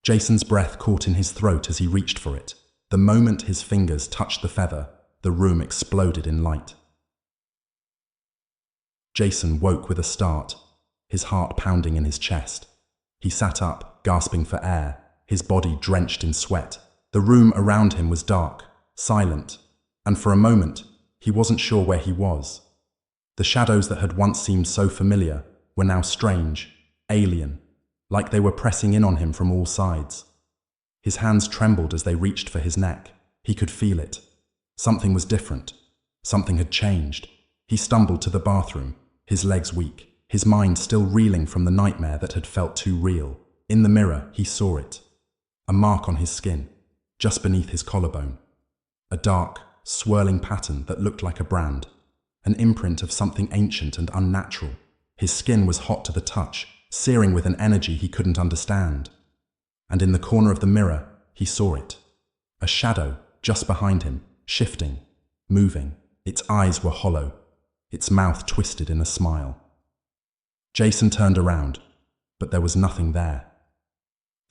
Jason's breath caught in his throat as he reached for it. The moment his fingers touched the feather, the room exploded in light. Jason woke with a start, his heart pounding in his chest. He sat up, gasping for air, his body drenched in sweat. The room around him was dark, silent, and for a moment, he wasn't sure where he was. The shadows that had once seemed so familiar were now strange, alien, like they were pressing in on him from all sides. His hands trembled as they reached for his neck. He could feel it. Something was different. Something had changed. He stumbled to the bathroom, his legs weak, his mind still reeling from the nightmare that had felt too real. In the mirror, he saw it. A mark on his skin, just beneath his collarbone. A dark, swirling pattern that looked like a brand. An imprint of something ancient and unnatural. His skin was hot to the touch, searing with an energy he couldn't understand. And in the corner of the mirror, he saw it. A shadow, just behind him, shifting, moving. Its eyes were hollow, its mouth twisted in a smile. Jason turned around, but there was nothing there.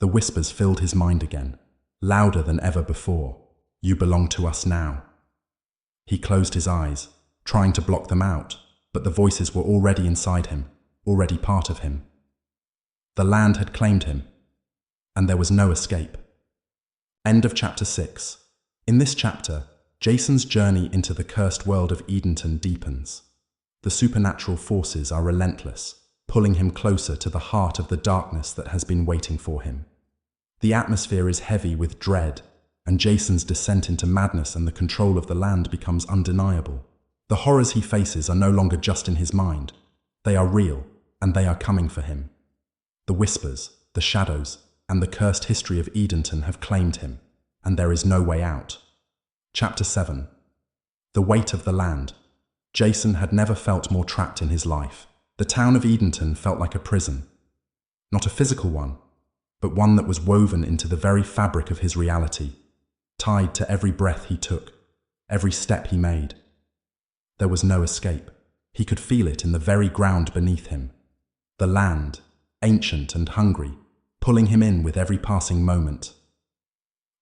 The whispers filled his mind again, louder than ever before. You belong to us now. He closed his eyes, trying to block them out, but the voices were already inside him, already part of him. The land had claimed him, and there was no escape. End of chapter 6. In this chapter, Jason's journey into the cursed world of Edenton deepens. The supernatural forces are relentless, pulling him closer to the heart of the darkness that has been waiting for him. The atmosphere is heavy with dread, and Jason's descent into madness and the control of the land becomes undeniable. The horrors he faces are no longer just in his mind. They are real, and they are coming for him. The whispers, the shadows, and the cursed history of Edenton have claimed him, and there is no way out. Chapter 7. The weight of the land. Jason had never felt more trapped in his life. The town of Edenton felt like a prison. Not a physical one, but one that was woven into the very fabric of his reality, tied to every breath he took, every step he made. There was no escape. He could feel it in the very ground beneath him. The land, ancient and hungry, pulling him in with every passing moment.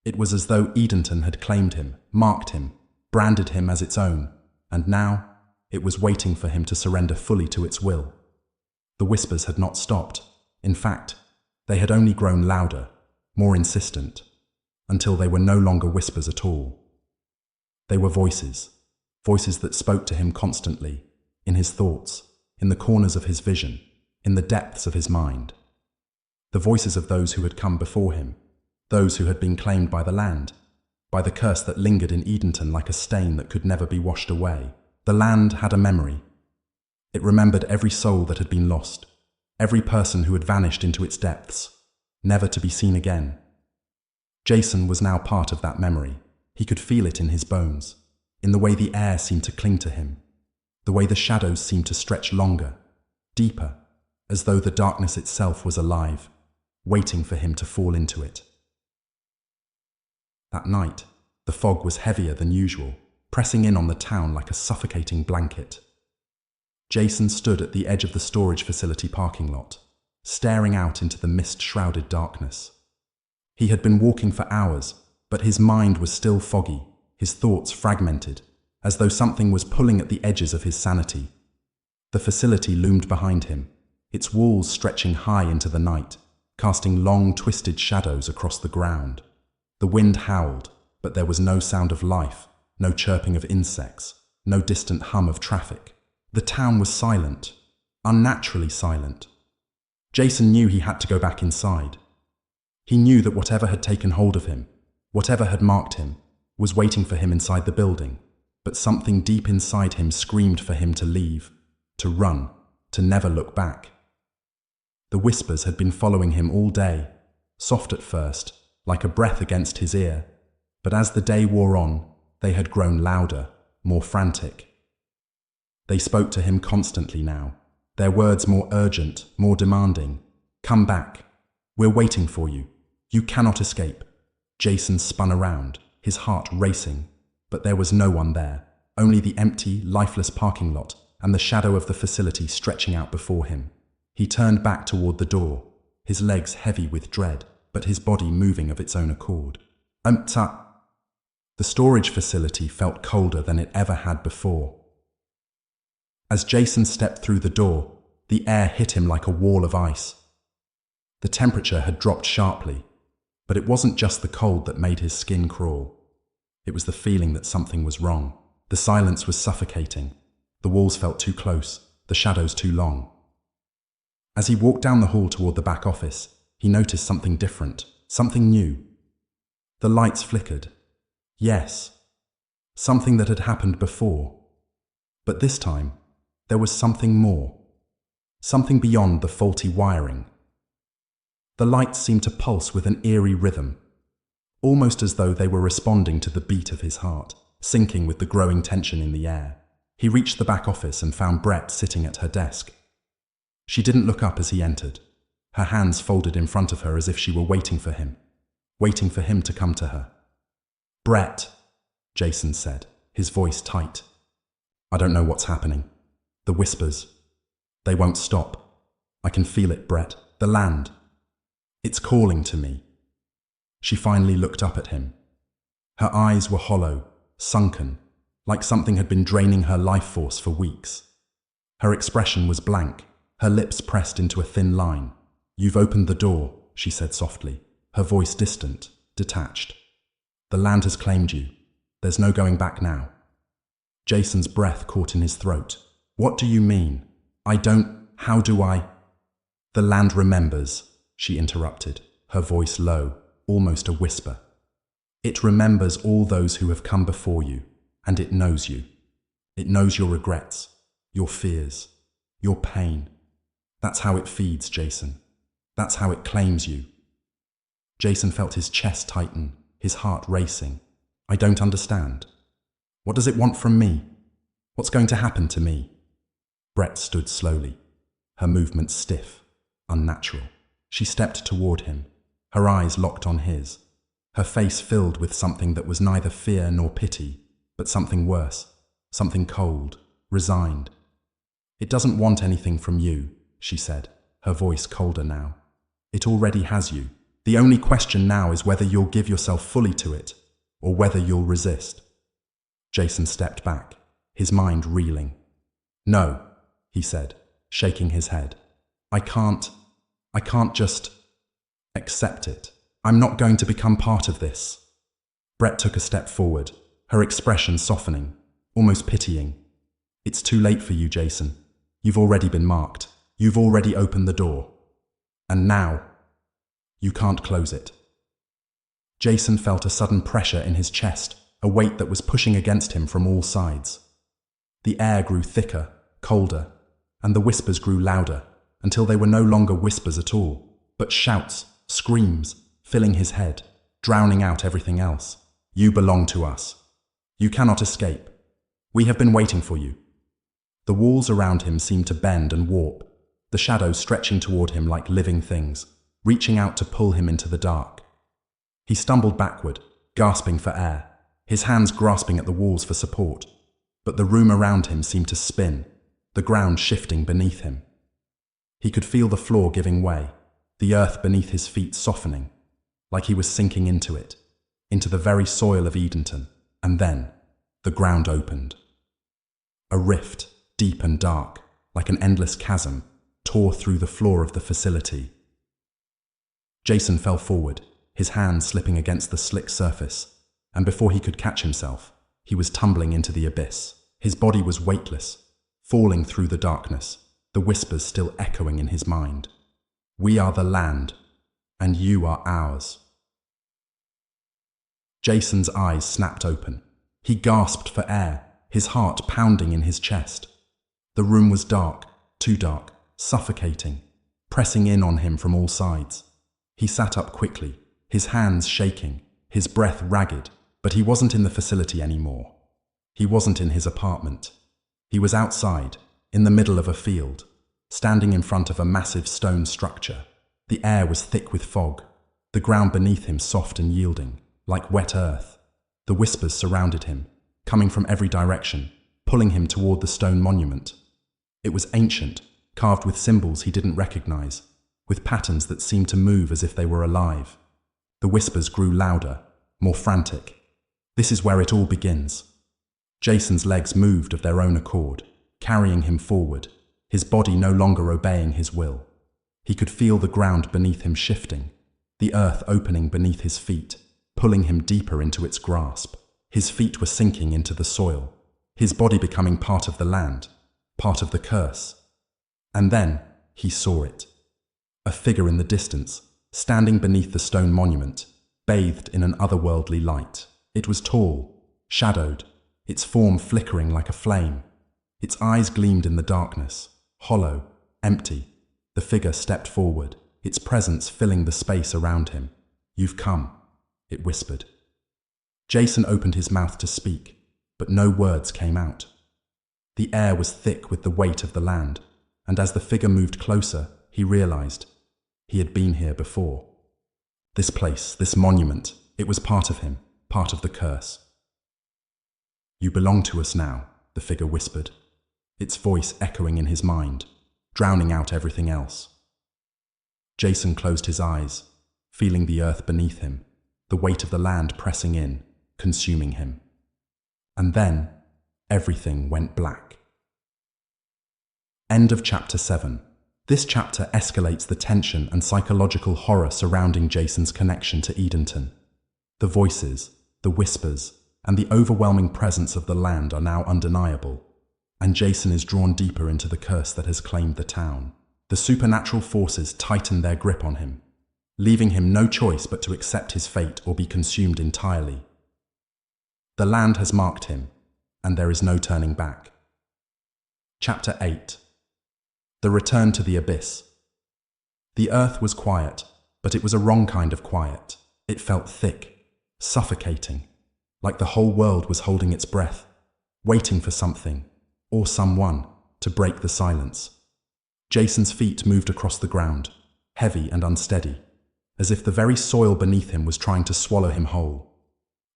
It was as though Edenton had claimed him, marked him, branded him as its own, and now it was waiting for him to surrender fully to its will. The whispers had not stopped. In fact, they had only grown louder, more insistent, until they were no longer whispers at all. They were voices, voices that spoke to him constantly, in his thoughts, in the corners of his vision, in the depths of his mind. The voices of those who had come before him, those who had been claimed by the land, by the curse that lingered in Edenton like a stain that could never be washed away. The land had a memory. It remembered every soul that had been lost, every person who had vanished into its depths, never to be seen again. Jason was now part of that memory. He could feel it in his bones, in the way the air seemed to cling to him, the way the shadows seemed to stretch longer, deeper, as though the darkness itself was alive, waiting for him to fall into it. That night, the fog was heavier than usual, pressing in on the town like a suffocating blanket. Jason stood at the edge of the storage facility parking lot, staring out into the mist-shrouded darkness. He had been walking for hours, but his mind was still foggy, his thoughts fragmented, as though something was pulling at the edges of his sanity. The facility loomed behind him, its walls stretching high into the night, casting long, twisted shadows across the ground. The wind howled, but there was no sound of life, no chirping of insects, no distant hum of traffic. The town was silent, unnaturally silent. Jason knew he had to go back inside. He knew that whatever had taken hold of him, whatever had marked him, was waiting for him inside the building, but something deep inside him screamed for him to leave, to run, to never look back. The whispers had been following him all day, soft at first, like a breath against his ear, but as the day wore on, they had grown louder, more frantic. They spoke to him constantly now, their words more urgent, more demanding. Come back. We're waiting for you. You cannot escape. Jason spun around, his heart racing, but there was no one there, only the empty, lifeless parking lot and the shadow of the facility stretching out before him. He turned back toward the door, his legs heavy with dread, but his body moving of its own accord. The storage facility felt colder than it ever had before. As Jason stepped through the door, the air hit him like a wall of ice. The temperature had dropped sharply, but it wasn't just the cold that made his skin crawl. It was the feeling that something was wrong. The silence was suffocating. The walls felt too close, the shadows too long. As he walked down the hall toward the back office, he noticed something different, something new. The lights flickered. Yes, something that had happened before. But this time, there was something more. Something beyond the faulty wiring. The lights seemed to pulse with an eerie rhythm, almost as though they were responding to the beat of his heart, syncing with the growing tension in the air. He reached the back office and found Brett sitting at her desk. She didn't look up as he entered, her hands folded in front of her as if she were waiting for him to come to her. "Brett," Jason said, his voice tight. "I don't know what's happening. The whispers, they won't stop. I can feel it, Brett. The land. It's calling to me." She finally looked up at him. Her eyes were hollow, sunken, like something had been draining her life force for weeks. Her expression was blank, her lips pressed into a thin line. "You've opened the door," she said softly, her voice distant, detached. "The land has claimed you. There's no going back now." Jason's breath caught in his throat. "What do you mean? How do I?" "The land remembers," she interrupted, her voice low, almost a whisper. "It remembers all those who have come before you, and it knows you. It knows your regrets, your fears, your pain. That's how it feeds, Jason. That's how it claims you." Jason felt his chest tighten, his heart racing. "I don't understand. What does it want from me? What's going to happen to me?" Brett stood slowly, her movements stiff, unnatural. She stepped toward him, her eyes locked on his, her face filled with something that was neither fear nor pity, but something worse, something cold, resigned. "It doesn't want anything from you," she said, her voice colder now. "It already has you. The only question now is whether you'll give yourself fully to it, or whether you'll resist." Jason stepped back, his mind reeling. "No," he said, shaking his head. I can't just accept it. I'm not going to become part of this." Brett took a step forward, her expression softening, almost pitying. "It's too late for you, Jason. You've already been marked. You've already opened the door. And now, you can't close it." Jason felt a sudden pressure in his chest, a weight that was pushing against him from all sides. The air grew thicker, colder, and the whispers grew louder, until they were no longer whispers at all, but shouts, screams, filling his head, drowning out everything else. "You belong to us. You cannot escape. We have been waiting for you." The walls around him seemed to bend and warp, the shadows stretching toward him like living things, reaching out to pull him into the dark. He stumbled backward, gasping for air, his hands grasping at the walls for support. But the room around him seemed to spin, the ground shifting beneath him. He could feel the floor giving way, the earth beneath his feet softening, like he was sinking into it, into the very soil of Edenton. And then, the ground opened. A rift, deep and dark, like an endless chasm, tore through the floor of the facility. Jason fell forward, his hands slipping against the slick surface, and before he could catch himself, he was tumbling into the abyss. His body was weightless, falling through the darkness, the whispers still echoing in his mind. "We are the land, and you are ours." Jason's eyes snapped open. He gasped for air, his heart pounding in his chest. The room was dark, too dark, suffocating, pressing in on him from all sides. He sat up quickly, his hands shaking, his breath ragged, but he wasn't in the facility anymore. He wasn't in his apartment. He was outside, in the middle of a field, standing in front of a massive stone structure. The air was thick with fog, the ground beneath him soft and yielding, like wet earth. The whispers surrounded him, coming from every direction, pulling him toward the stone monument. It was ancient, carved with symbols he didn't recognize, with patterns that seemed to move as if they were alive. The whispers grew louder, more frantic. This is where it all begins. Jason's legs moved of their own accord, carrying him forward, his body no longer obeying his will. He could feel the ground beneath him shifting, the earth opening beneath his feet, pulling him deeper into its grasp. His feet were sinking into the soil, his body becoming part of the land, part of the curse. And then, He saw it. A figure in the distance, standing beneath the stone monument, bathed in an otherworldly light. It was tall, shadowed, its form flickering like a flame. Its eyes gleamed in the darkness, hollow, empty. The figure stepped forward, its presence filling the space around him. "You've come," it whispered. Jason opened his mouth to speak, but no words came out. The air was thick with the weight of the land, and as the figure moved closer, he realized he had been here before. This place, this monument, it was part of him, part of the curse. "You belong to us now," the figure whispered, its voice echoing in his mind, drowning out everything else. Jason closed his eyes, feeling the earth beneath him, the weight of the land pressing in, consuming him. And then, everything went black. End of chapter 7. This chapter escalates the tension and psychological horror surrounding Jason's connection to Edenton. The voices, the whispers, and the overwhelming presence of the land are now undeniable, and Jason is drawn deeper into the curse that has claimed the town. The supernatural forces tighten their grip on him, leaving him no choice but to accept his fate or be consumed entirely. The land has marked him, and there is no turning back. Chapter 8. The Return to the Abyss. The earth was quiet, but it was a wrong kind of quiet. It felt thick, suffocating, like the whole world was holding its breath, waiting for something, or someone, to break the silence. Jason's feet moved across the ground, heavy and unsteady, as if the very soil beneath him was trying to swallow him whole.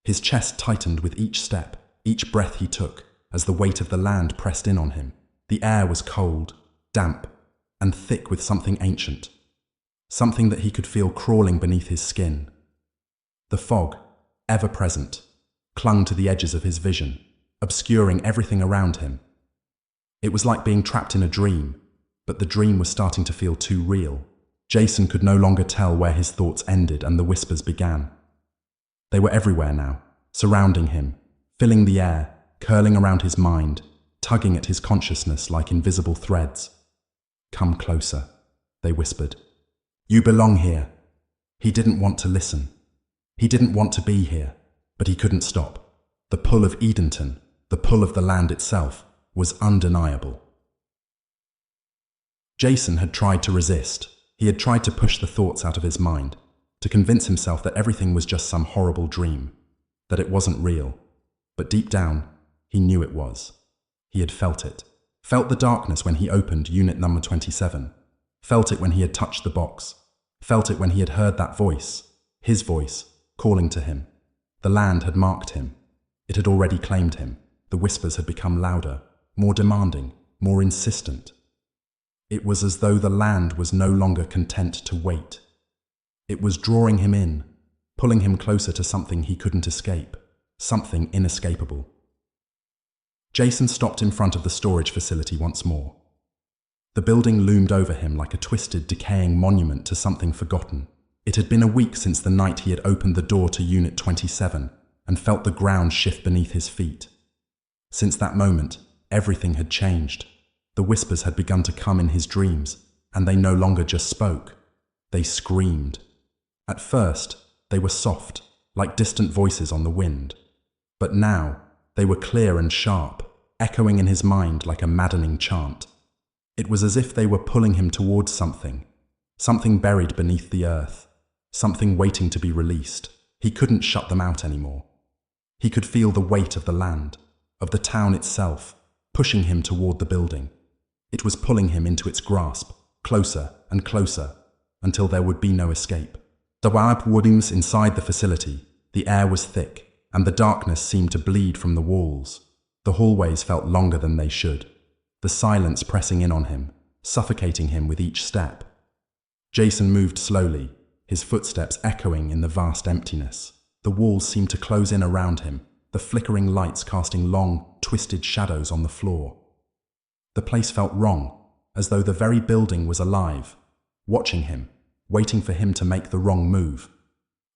His chest tightened with each step, each breath he took, as the weight of the land pressed in on him. The air was cold, damp, and thick with something ancient, something that he could feel crawling beneath his skin. The fog, ever present, clung to the edges of his vision, obscuring everything around him. It was like being trapped in a dream, but the dream was starting to feel too real. Jason could no longer tell where his thoughts ended and the whispers began. They were everywhere now, surrounding him, filling the air, curling around his mind, tugging at his consciousness like invisible threads. "Come closer," they whispered. "You belong here." He didn't want to listen. He didn't want to be here, but he couldn't stop. The pull of Edenton, the pull of the land itself, was undeniable. Jason had tried to resist. He had tried to push the thoughts out of his mind, to convince himself that everything was just some horrible dream, that it wasn't real. But deep down, he knew it was. He had felt it. Felt the darkness when he opened unit number 27. Felt it when he had touched the box. Felt it when he had heard that voice, his voice, calling to him. The land had marked him. It had already claimed him. The whispers had become louder, more demanding, more insistent. It was as though the land was no longer content to wait. It was drawing him in, pulling him closer to something he couldn't escape, something inescapable. Jason stopped in front of the storage facility once more. The building loomed over him like a twisted, decaying monument to something forgotten. It had been a week since the night he had opened the door to Unit 27 and felt the ground shift beneath his feet. Since that moment, everything had changed. The whispers had begun to come in his dreams, and they no longer just spoke. They screamed. At first, they were soft, like distant voices on the wind. But now, they were clear and sharp, echoing in his mind like a maddening chant. It was as if they were pulling him towards something buried beneath the earth, something waiting to be released. He couldn't shut them out anymore. He could feel the weight of the land, of the town itself, pushing him toward the building. It was pulling him into its grasp, closer and closer, until there would be no escape. The wardings inside the facility, the air was thick, and the darkness seemed to bleed from the walls. The hallways felt longer than they should, the silence pressing in on him, suffocating him with each step. Jason moved slowly, his footsteps echoing in the vast emptiness. The walls seemed to close in around him, the flickering lights casting long, twisted shadows on the floor. The place felt wrong, as though the very building was alive, watching him, waiting for him to make the wrong move.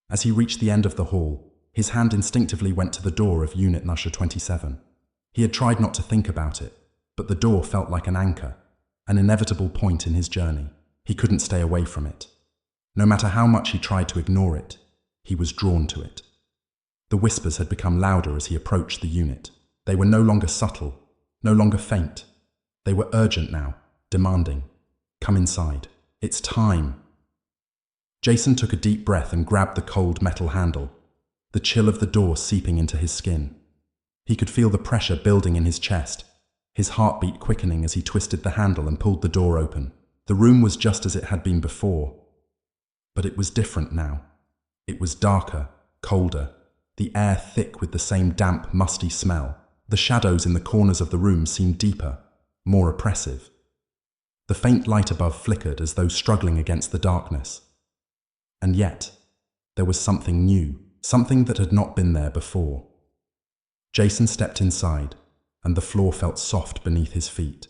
As he reached the end of the hall, his hand instinctively went to the door of Unit Number 27. He had tried not to think about it, but the door felt like an anchor an inevitable point in his journey. He couldn't stay away from it. No matter how much he tried to ignore it, he was drawn to it. The whispers had become louder as he approached the unit. They were no longer subtle, no longer faint. They were urgent now, demanding, "Come inside. It's time." Jason took a deep breath and grabbed the cold metal handle, the chill of the door seeping into his skin. He could feel the pressure building in his chest, his heartbeat quickening as he twisted the handle and pulled the door open. The room was just as it had been before, but it was different now. It was darker, colder, the air thick with the same damp, musty smell. The shadows in the corners of the room seemed deeper, more oppressive. The faint light above flickered as though struggling against the darkness. And yet, there was something new, something that had not been there before. Jason stepped inside, and the floor felt soft beneath his feet.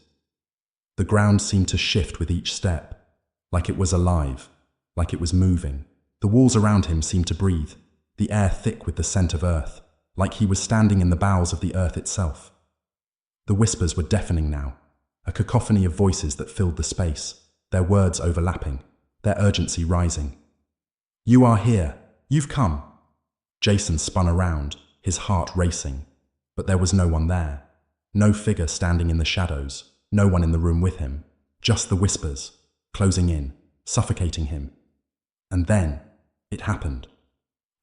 The ground seemed to shift with each step, like it was alive, like it was moving. The walls around him seemed to breathe, the air thick with the scent of earth, like he was standing in the bowels of the earth itself. The whispers were deafening now, a cacophony of voices that filled the space, their words overlapping, their urgency rising. "You are here. You've come." Jason spun around, his heart racing, but there was no one there. No figure standing in the shadows, no one in the room with him, just the whispers, closing in, suffocating him. And then, it happened.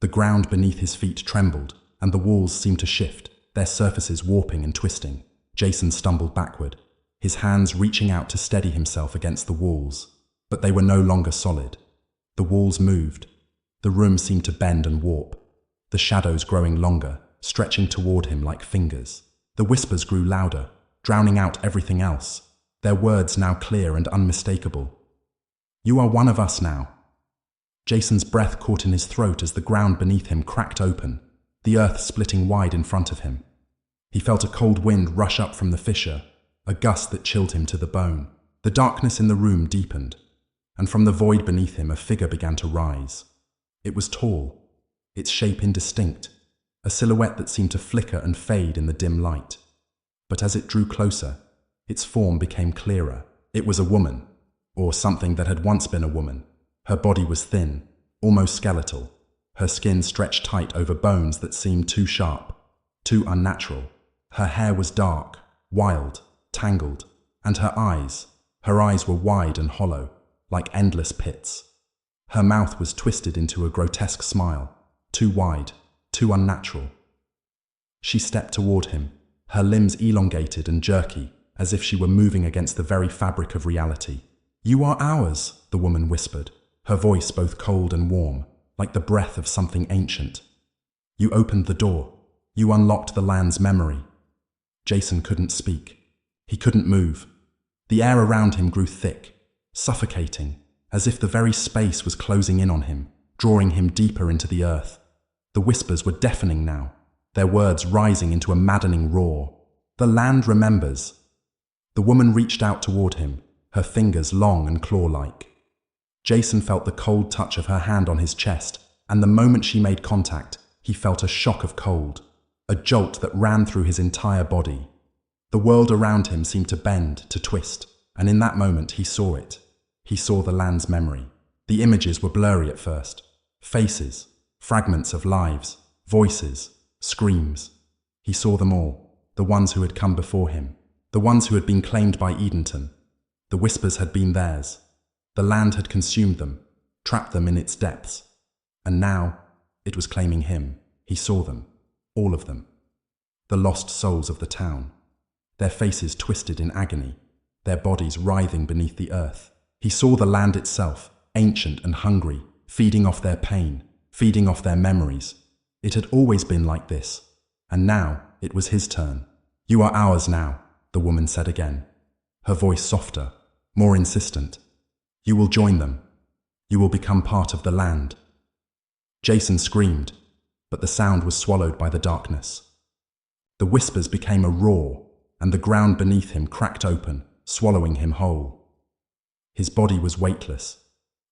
The ground beneath his feet trembled, and the walls seemed to shift, their surfaces warping and twisting. Jason stumbled backward, his hands reaching out to steady himself against the walls, but they were no longer solid. The walls moved. The room seemed to bend and warp, the shadows growing longer, stretching toward him like fingers. The whispers grew louder, drowning out everything else, their words now clear and unmistakable. "You are one of us now." Jason's breath caught in his throat as the ground beneath him cracked open, the earth splitting wide in front of him. He felt a cold wind rush up from the fissure, a gust that chilled him to the bone. The darkness in the room deepened, and from the void beneath him a figure began to rise. It was tall, its shape indistinct, a silhouette that seemed to flicker and fade in the dim light. But as it drew closer, its form became clearer. It was a woman, or something that had once been a woman. Her body was thin, almost skeletal, her skin stretched tight over bones that seemed too sharp, too unnatural. Her hair was dark, wild, tangled, and her eyes were wide and hollow, like endless pits. Her mouth was twisted into a grotesque smile, too wide, too unnatural. She stepped toward him, her limbs elongated and jerky, as if she were moving against the very fabric of reality. "You are ours," the woman whispered, her voice both cold and warm, like the breath of something ancient. "You opened the door. You unlocked the land's memory." Jason couldn't speak. He couldn't move. The air around him grew thick, suffocating, as if the very space was closing in on him, drawing him deeper into the earth. The whispers were deafening now, their words rising into a maddening roar. "The land remembers." The woman reached out toward him, her fingers long and claw-like. Jason felt the cold touch of her hand on his chest, and the moment she made contact, he felt a shock of cold, a jolt that ran through his entire body. The world around him seemed to bend, to twist, and in that moment he saw it. He saw the land's memory. The images were blurry at first. Faces, fragments of lives, voices, screams. He saw them all, the ones who had come before him, the ones who had been claimed by Edenton. The whispers had been theirs. The land had consumed them, trapped them in its depths. And now, it was claiming him. He saw them, all of them. The lost souls of the town. Their faces twisted in agony, their bodies writhing beneath the earth. He saw the land itself, ancient and hungry, feeding off their pain, feeding off their memories. It had always been like this, and now it was his turn. "You are ours now," the woman said again, her voice softer, more insistent. "You will join them. You will become part of the land." Jason screamed, but the sound was swallowed by the darkness. The whispers became a roar, and the ground beneath him cracked open, swallowing him whole. His body was weightless,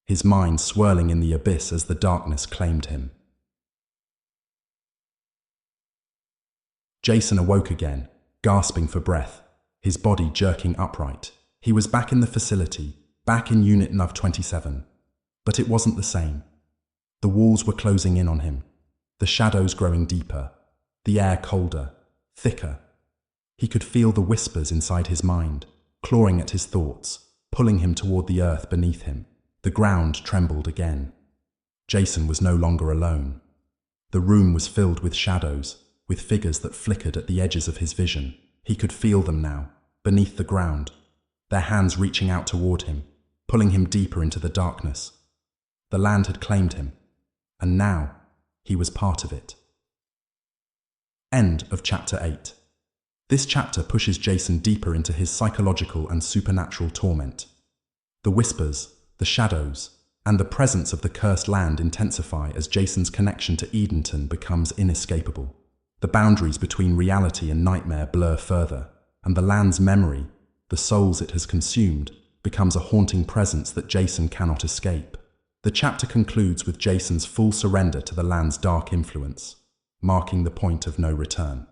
his mind swirling in the abyss as the darkness claimed him. Jason awoke again, gasping for breath, his body jerking upright. He was back in the facility, back in Unit NUV 27. But it wasn't the same. The walls were closing in on him, the shadows growing deeper, the air colder, thicker. He could feel the whispers inside his mind, clawing at his thoughts, pulling him toward the earth beneath him. The ground trembled again. Jason was no longer alone. The room was filled with shadows, with figures that flickered at the edges of his vision. He could feel them now, beneath the ground, their hands reaching out toward him, pulling him deeper into the darkness. The land had claimed him, and now he was part of it. End of Chapter 8. This chapter pushes Jason deeper into his psychological and supernatural torment. The whispers, the shadows, and the presence of the cursed land intensify as Jason's connection to Edenton becomes inescapable. The boundaries between reality and nightmare blur further, and the land's memory, the souls it has consumed, becomes a haunting presence that Jason cannot escape. The chapter concludes with Jason's full surrender to the land's dark influence, marking the point of no return.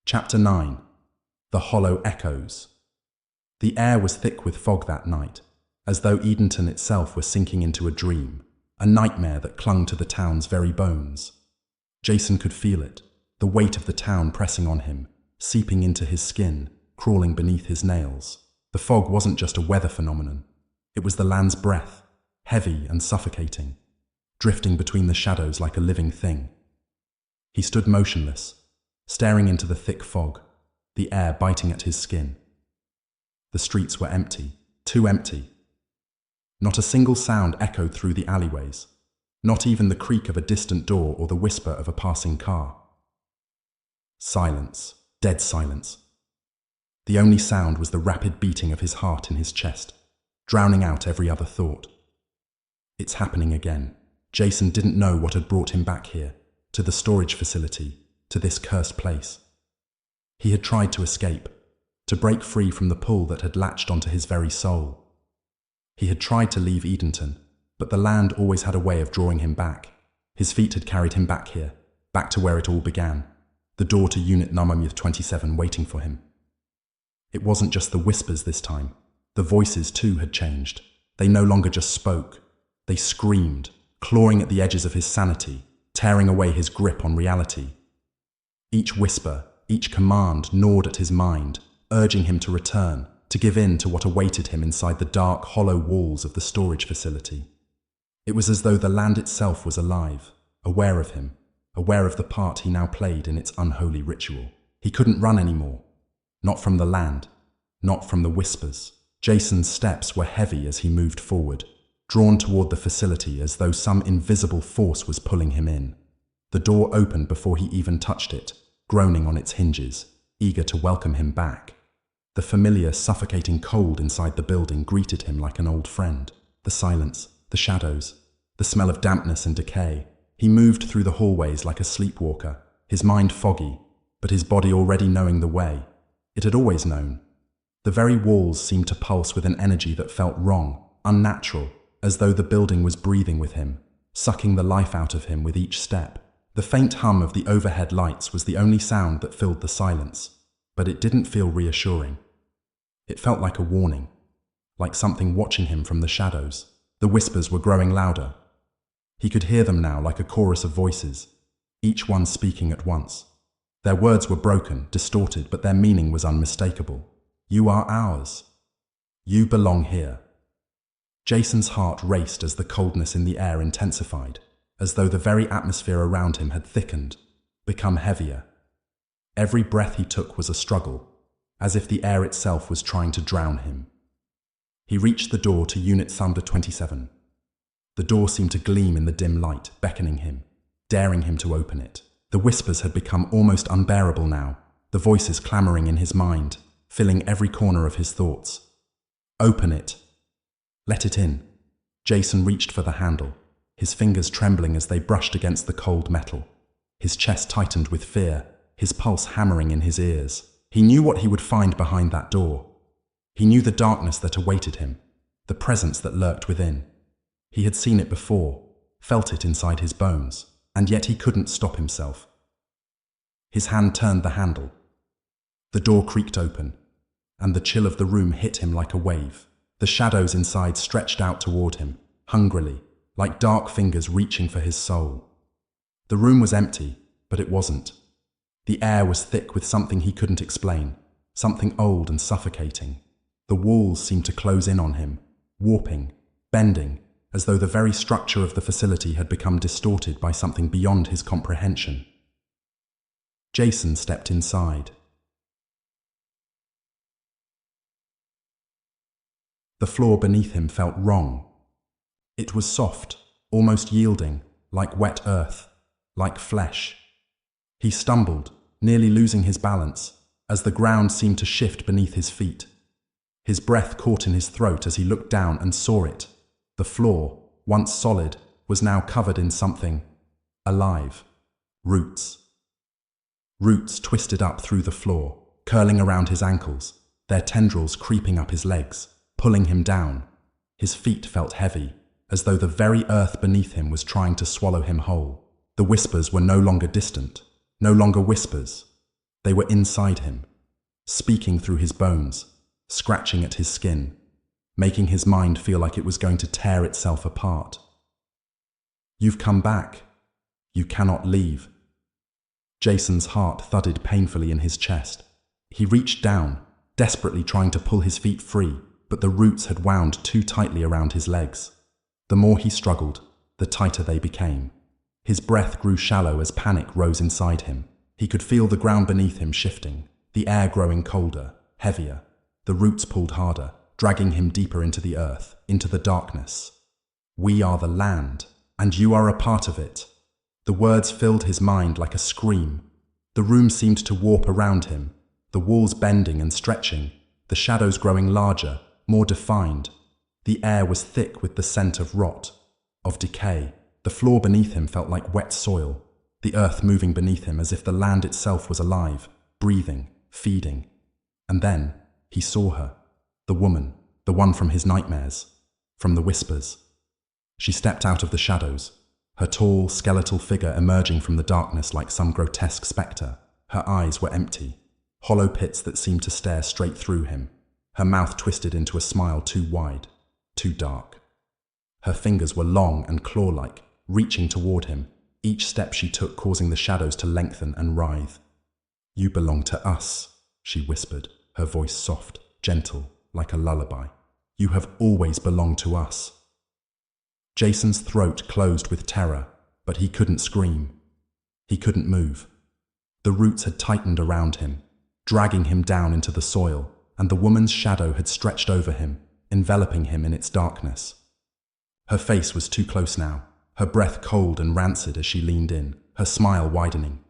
Chapter 9. The Hollow Echoes. The air was thick with fog that night, as though Edenton itself were sinking into a dream, a nightmare that clung to the town's very bones. Jason could feel it, the weight of the town pressing on him, seeping into his skin, crawling beneath his nails. The fog wasn't just a weather phenomenon. It was the land's breath, heavy and suffocating, drifting between the shadows like a living thing. He stood motionless, staring into the thick fog, the air biting at his skin. The streets were empty, too empty. Not a single sound echoed through the alleyways, not even the creak of a distant door or the whisper of a passing car. Silence, dead silence. The only sound was the rapid beating of his heart in his chest, drowning out every other thought. It's happening again. Jason didn't know what had brought him back here, to the storage facility, to this cursed place. He had tried to escape, to break free from the pull that had latched onto his very soul. He had tried to leave Edenton, but the land always had a way of drawing him back. His feet had carried him back here, back to where it all began, the door to Unit NUV 27 waiting for him. It wasn't just the whispers this time. The voices too had changed. They no longer just spoke. They screamed, clawing at the edges of his sanity, tearing away his grip on reality. Each whisper, each command gnawed at his mind, urging him to return, to give in to what awaited him inside the dark, hollow walls of the storage facility. It was as though the land itself was alive, aware of him, aware of the part he now played in its unholy ritual. He couldn't run anymore. Not from the land, not from the whispers. Jason's steps were heavy as he moved forward, drawn toward the facility as though some invisible force was pulling him in. The door opened before he even touched it, groaning on its hinges, eager to welcome him back. The familiar, suffocating cold inside the building greeted him like an old friend. The silence, the shadows, the smell of dampness and decay. He moved through the hallways like a sleepwalker, his mind foggy, but his body already knowing the way. It had always known. The very walls seemed to pulse with an energy that felt wrong, unnatural, as though the building was breathing with him, sucking the life out of him with each step. The faint hum of the overhead lights was the only sound that filled the silence, but it didn't feel reassuring. It felt like a warning, like something watching him from the shadows. The whispers were growing louder. He could hear them now like a chorus of voices, each one speaking at once. Their words were broken, distorted, but their meaning was unmistakable. You are ours. You belong here. Jason's heart raced as the coldness in the air intensified, as though the very atmosphere around him had thickened, become heavier. Every breath he took was a struggle, as if the air itself was trying to drown him. He reached the door to Unit NUV 27. The door seemed to gleam in the dim light, beckoning him, daring him to open it. The whispers had become almost unbearable now, the voices clamoring in his mind, filling every corner of his thoughts. Open it. Let it in. Jason reached for the handle, his fingers trembling as they brushed against the cold metal. His chest tightened with fear, his pulse hammering in his ears. He knew what he would find behind that door. He knew the darkness that awaited him, the presence that lurked within. He had seen it before, felt it inside his bones, and yet he couldn't stop himself. His hand turned the handle. The door creaked open. and the chill of the room hit him like a wave. The shadows inside stretched out toward him, hungrily, like dark fingers reaching for his soul. The room was empty, but it wasn't. The air was thick with something he couldn't explain, something old and suffocating. The walls seemed to close in on him, warping, bending, as though the very structure of the facility had become distorted by something beyond his comprehension. Jason stepped inside. The floor beneath him felt wrong. It was soft, almost yielding, like wet earth, like flesh. He stumbled, nearly losing his balance, as the ground seemed to shift beneath his feet. His breath caught in his throat as he looked down and saw it. The floor, once solid, was now covered in something alive. Roots. Roots twisted up through the floor, curling around his ankles, their tendrils creeping up his legs, pulling him down. His feet felt heavy, as though the very earth beneath him was trying to swallow him whole. The whispers were no longer distant, no longer whispers. They were inside him, speaking through his bones, scratching at his skin, making his mind feel like it was going to tear itself apart. "You've come back. You cannot leave." Jason's heart thudded painfully in his chest. He reached down, desperately trying to pull his feet free, but the roots had wound too tightly around his legs. The more he struggled, the tighter they became. His breath grew shallow as panic rose inside him. He could feel the ground beneath him shifting, the air growing colder, heavier. The roots pulled harder, dragging him deeper into the earth, into the darkness. "We are the land, and you are a part of it." The words filled his mind like a scream. The room seemed to warp around him, the walls bending and stretching, the shadows growing larger, more defined. The air was thick with the scent of rot, of decay. The floor beneath him felt like wet soil, the earth moving beneath him as if the land itself was alive, breathing, feeding. And then he saw her, the woman, the one from his nightmares, from the whispers. She stepped out of the shadows, her tall, skeletal figure emerging from the darkness like some grotesque spectre. Her eyes were empty, hollow pits that seemed to stare straight through him, her mouth twisted into a smile too wide, too dark. Her fingers were long and claw-like, reaching toward him, each step she took causing the shadows to lengthen and writhe. "You belong to us," she whispered, her voice soft, gentle, like a lullaby. "You have always belonged to us." Jason's throat closed with terror, but he couldn't scream. He couldn't move. The roots had tightened around him, dragging him down into the soil, and the woman's shadow had stretched over him, enveloping him in its darkness. Her face was too close now, her breath cold and rancid as she leaned in, her smile widening.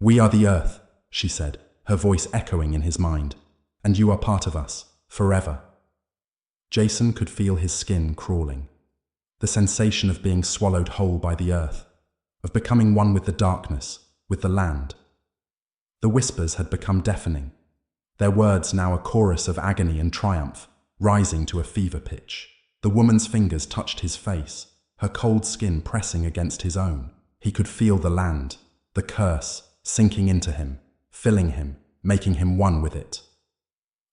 "We are the earth," she said, her voice echoing in his mind. "And you are part of us, forever." Jason could feel his skin crawling. The sensation of being swallowed whole by the earth, of becoming one with the darkness, with the land. The whispers had become deafening, their words now a chorus of agony and triumph, rising to a fever pitch. The woman's fingers touched his face, her cold skin pressing against his own. He could feel the land, the curse, sinking into him, filling him, making him one with it.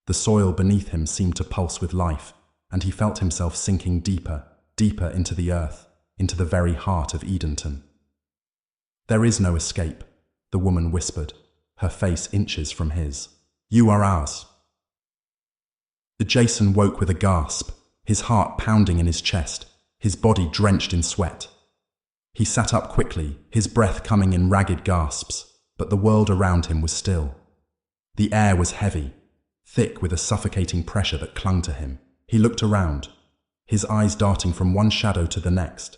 The soil beneath him seemed to pulse with life, and he felt himself sinking deeper, deeper into the earth, into the very heart of Edenton. "There is no escape," the woman whispered, her face inches from his. "You are ours." Jason woke with a gasp, his heart pounding in his chest, his body drenched in sweat. He sat up quickly, his breath coming in ragged gasps, but the world around him was still. The air was heavy, thick with a suffocating pressure that clung to him. He looked around, his eyes darting from one shadow to the next,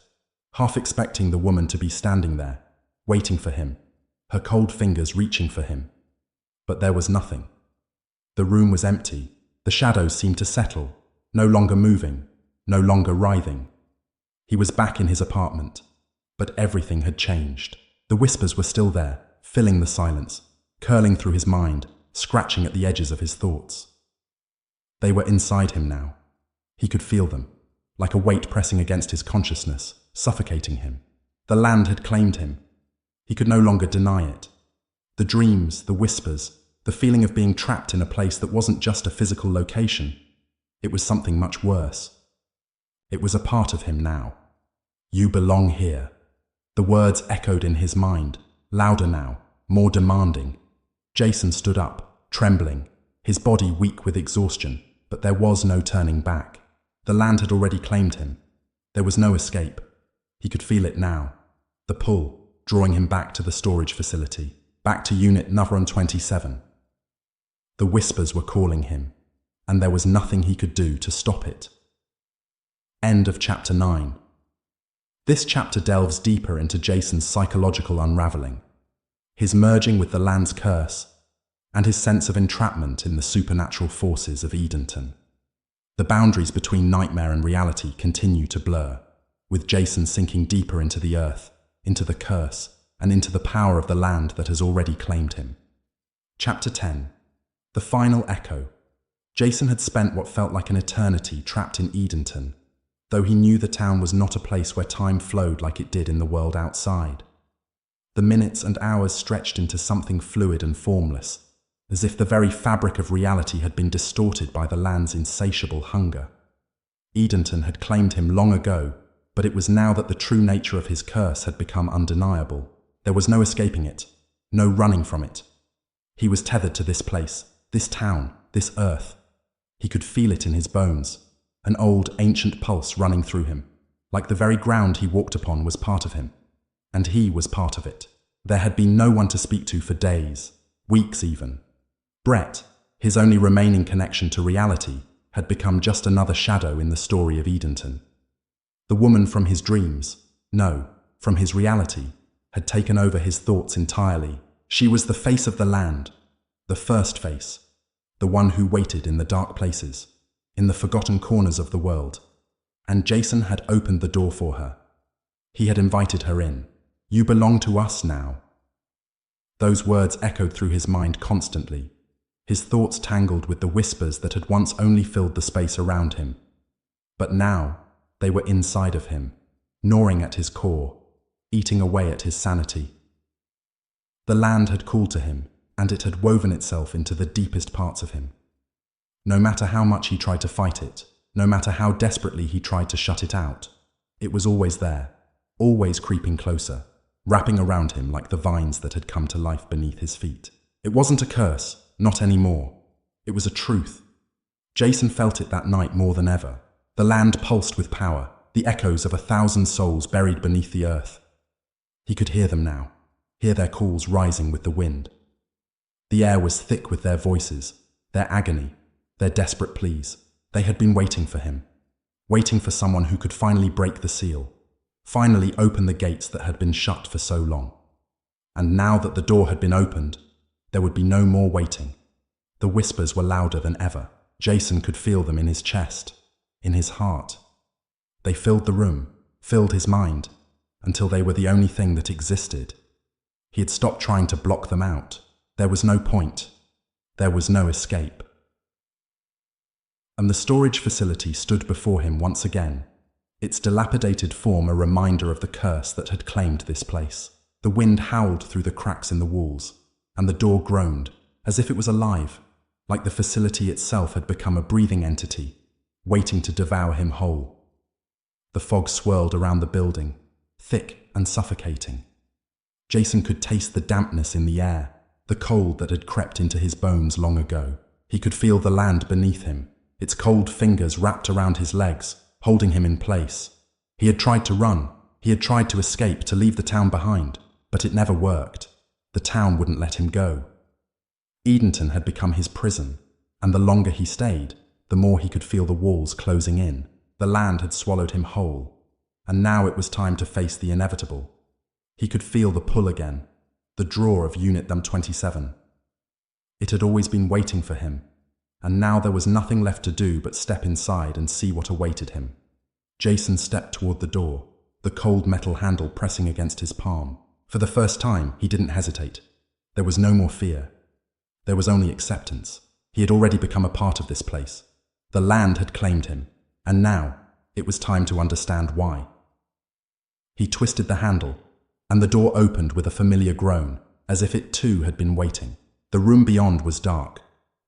half expecting the woman to be standing there, waiting for him, her cold fingers reaching for him. But there was nothing. The room was empty. The shadows seemed to settle, no longer moving, no longer writhing. He was back in his apartment, but everything had changed. The whispers were still there, filling the silence, curling through his mind, scratching at the edges of his thoughts. They were inside him now. He could feel them, like a weight pressing against his consciousness, suffocating him. The land had claimed him. He could no longer deny it. The dreams, the whispers, The feeling of being trapped in a place that wasn't just a physical location. It was something much worse. It was a part of him now. You belong here. The words echoed in his mind, louder now, more demanding. Jason stood up, trembling, his body weak with exhaustion, but there was no turning back. The land had already claimed him. There was no escape. He could feel it now. The pull, drawing him back to the storage facility, back to Unit Navaron 27. The whispers were calling him, and there was nothing he could do to stop it. End of Chapter 9. This chapter delves deeper into Jason's psychological unraveling, his merging with the land's curse, and his sense of entrapment in the supernatural forces of Edenton. The boundaries between nightmare and reality continue to blur, with Jason sinking deeper into the earth, into the curse, and into the power of the land that has already claimed him. Chapter 10. The Final Echo. Jason had spent what felt like an eternity trapped in Edenton, though he knew the town was not a place where time flowed like it did in the world outside. The minutes and hours stretched into something fluid and formless, as if the very fabric of reality had been distorted by the land's insatiable hunger. Edenton had claimed him long ago, but it was now that the true nature of his curse had become undeniable. There was no escaping it, no running from it. He was tethered to this place, this town, this earth. He could feel it in his bones, an old, ancient pulse running through him, like the very ground he walked upon was part of him, and he was part of it. There had been no one to speak to for days, weeks even. Brett, his only remaining connection to reality, had become just another shadow in the story of Edenton. The woman from his dreams, no, from his reality, had taken over his thoughts entirely. She was the face of the land, the first face, the one who waited in the dark places, in the forgotten corners of the world. And Jason had opened the door for her. He had invited her in. You belong to us now. Those words echoed through his mind constantly, his thoughts tangled with the whispers that had once only filled the space around him. But now, they were inside of him, gnawing at his core, eating away at his sanity. The land had called to him, and it had woven itself into the deepest parts of him. No matter how much he tried to fight it, no matter how desperately he tried to shut it out, it was always there, always creeping closer, wrapping around him like the vines that had come to life beneath his feet. It wasn't a curse, not anymore. It was a truth. Jason felt it that night more than ever. The land pulsed with power, the echoes of 1,000 souls buried beneath the earth. He could hear them now, hear their calls rising with the wind. The air was thick with their voices, their agony, their desperate pleas. They had been waiting for him, waiting for someone who could finally break the seal, finally open the gates that had been shut for so long. And now that the door had been opened, there would be no more waiting. The whispers were louder than ever. Jason could feel them in his chest, in his heart. They filled the room, filled his mind, until they were the only thing that existed. He had stopped trying to block them out. There was no point. There was no escape. And the storage facility stood before him once again, its dilapidated form a reminder of the curse that had claimed this place. The wind howled through the cracks in the walls, and the door groaned, as if it was alive, like the facility itself had become a breathing entity, waiting to devour him whole. The fog swirled around the building, thick and suffocating. Jason could taste the dampness in the air, the cold that had crept into his bones long ago. He could feel the land beneath him, its cold fingers wrapped around his legs, holding him in place. He had tried to run, he had tried to escape, to leave the town behind, but it never worked. The town wouldn't let him go. Edenton had become his prison, and the longer he stayed, the more he could feel the walls closing in. The land had swallowed him whole, and now it was time to face the inevitable. He could feel the pull again, the draw of Unit 27. It had always been waiting for him, and now there was nothing left to do but step inside and see what awaited him. Jason stepped toward the door, the cold metal handle pressing against his palm. For the first time, he didn't hesitate. There was no more fear. There was only acceptance. He had already become a part of this place. The land had claimed him, and now it was time to understand why. He twisted the handle, and the door opened with a familiar groan, as if it too had been waiting. The The room beyond was dark,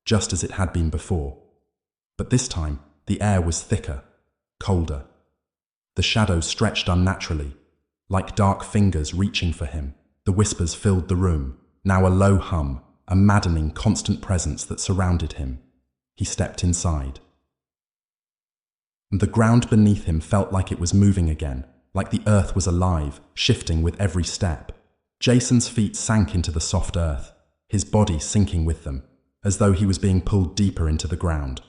just as it had been before. But this time, the air was thicker, colder. The shadows stretched unnaturally, like dark fingers reaching for him. The whispers filled the room, now a low hum, a maddening, constant presence that surrounded him. He stepped inside. The ground beneath him felt like it was moving again, like the earth was alive, shifting with every step. Jason's feet sank into the soft earth, his body sinking with them, as though he was being pulled deeper into the ground.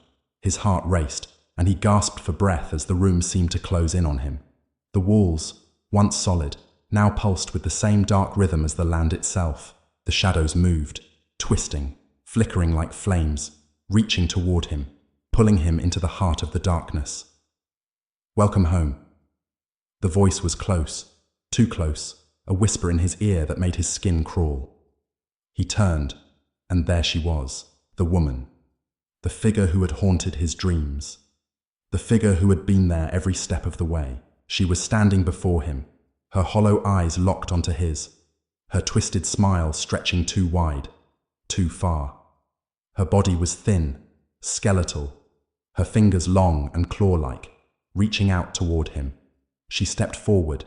His heart raced, and he gasped for breath as the room seemed to close in on him. The walls, once solid, now pulsed with the same dark rhythm as the land itself. The shadows moved, twisting, flickering like flames, reaching toward him, pulling him into the heart of the darkness. "Welcome home." The voice was close, too close, a whisper in his ear that made his skin crawl. He turned, and there she was, the woman, the figure who had haunted his dreams, the figure who had been there every step of the way. She was standing before him, her hollow eyes locked onto his, her twisted smile stretching too wide, too far. Her body was thin, skeletal, her fingers long and claw-like, reaching out toward him. She stepped forward,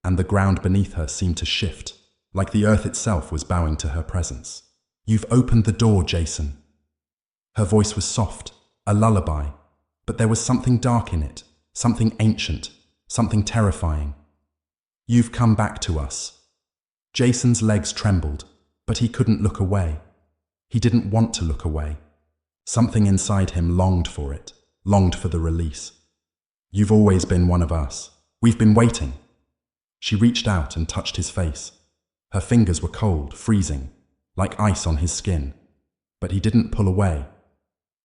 and the ground beneath her seemed to shift, like the earth itself was bowing to her presence. "You've opened the door, Jason." Her voice was soft, a lullaby, but there was something dark in it, something ancient, something terrifying. "You've come back to us." Jason's legs trembled, but he couldn't look away. He didn't want to look away. Something inside him longed for it, longed for the release. "You've always been one of us. We've been waiting." She reached out and touched his face. Her fingers were cold, freezing, like ice on his skin. But he didn't pull away.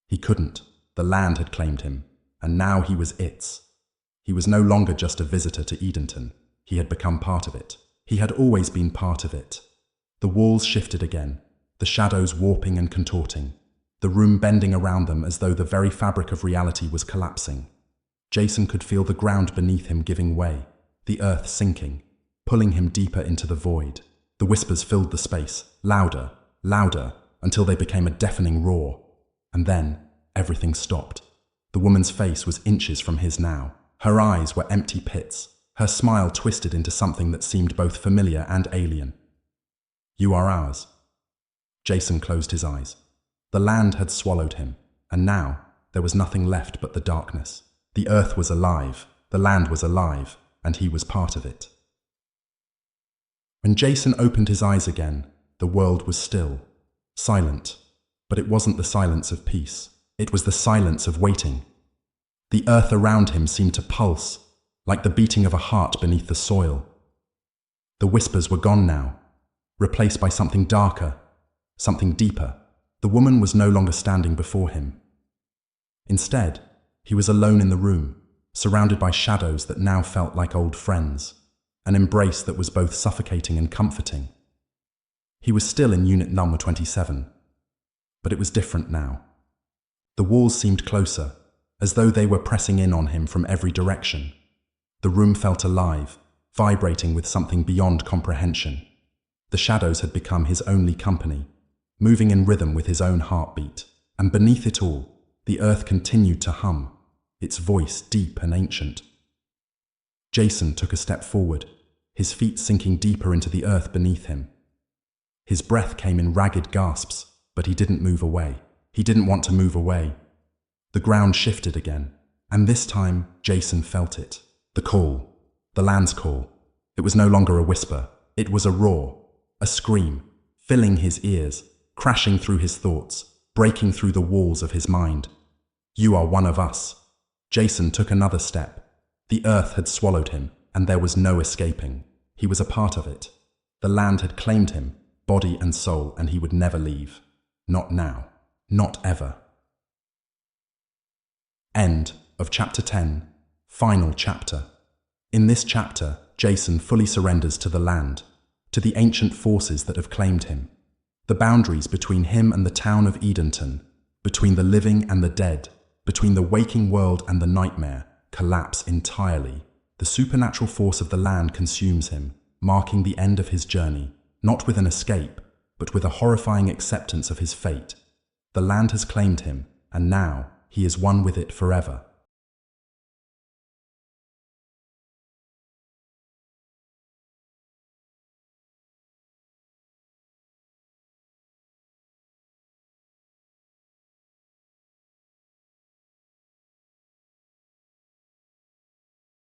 He couldn't. The land had claimed him, and now he was its. He was no longer just a visitor to Edenton. He had become part of it. He had always been part of it. The walls shifted again, the shadows warping and contorting, the room bending around them as though the very fabric of reality was collapsing. Jason could feel the ground beneath him giving way, the earth sinking, pulling him deeper into the void. The whispers filled the space, louder, louder, until they became a deafening roar. And then, everything stopped. The woman's face was inches from his now. Her eyes were empty pits, her smile twisted into something that seemed both familiar and alien. "You are ours." Jason closed his eyes. The land had swallowed him, and now there was nothing left but the darkness. The earth was alive, the land was alive, and he was part of it. When Jason opened his eyes again, the world was still, silent. But it wasn't the silence of peace. It was the silence of waiting. The earth around him seemed to pulse, like the beating of a heart beneath the soil. The whispers were gone now, replaced by something darker, something deeper. The woman was no longer standing before him. Instead, he was alone in the room, surrounded by shadows that now felt like old friends, an embrace that was both suffocating and comforting. He was still in Unit Number 27, but it was different now. The walls seemed closer, as though they were pressing in on him from every direction. The room felt alive, vibrating with something beyond comprehension. The shadows had become his only company, moving in rhythm with his own heartbeat. And beneath it all, the earth continued to hum, its voice deep and ancient. Jason took a step forward, his feet sinking deeper into the earth beneath him. His breath came in ragged gasps, but he didn't move away. He didn't want to move away. The ground shifted again, and this time Jason felt it. The call, the land's call. It was no longer a whisper. It was a roar, a scream, filling his ears, crashing through his thoughts, breaking through the walls of his mind. "You are one of us." Jason took another step. The earth had swallowed him, and there was no escaping. He was a part of it. The land had claimed him, body and soul, and he would never leave. Not now. Not ever. End of Chapter 10. Final chapter. In this chapter, Jason fully surrenders to the land, to the ancient forces that have claimed him. The boundaries between him and the town of Edenton, between the living and the dead, between the waking world and the nightmare, collapse entirely. The supernatural force of the land consumes him, marking the end of his journey, not with an escape, but but with a horrifying acceptance of his fate. The land has claimed him, and now he is one with it forever.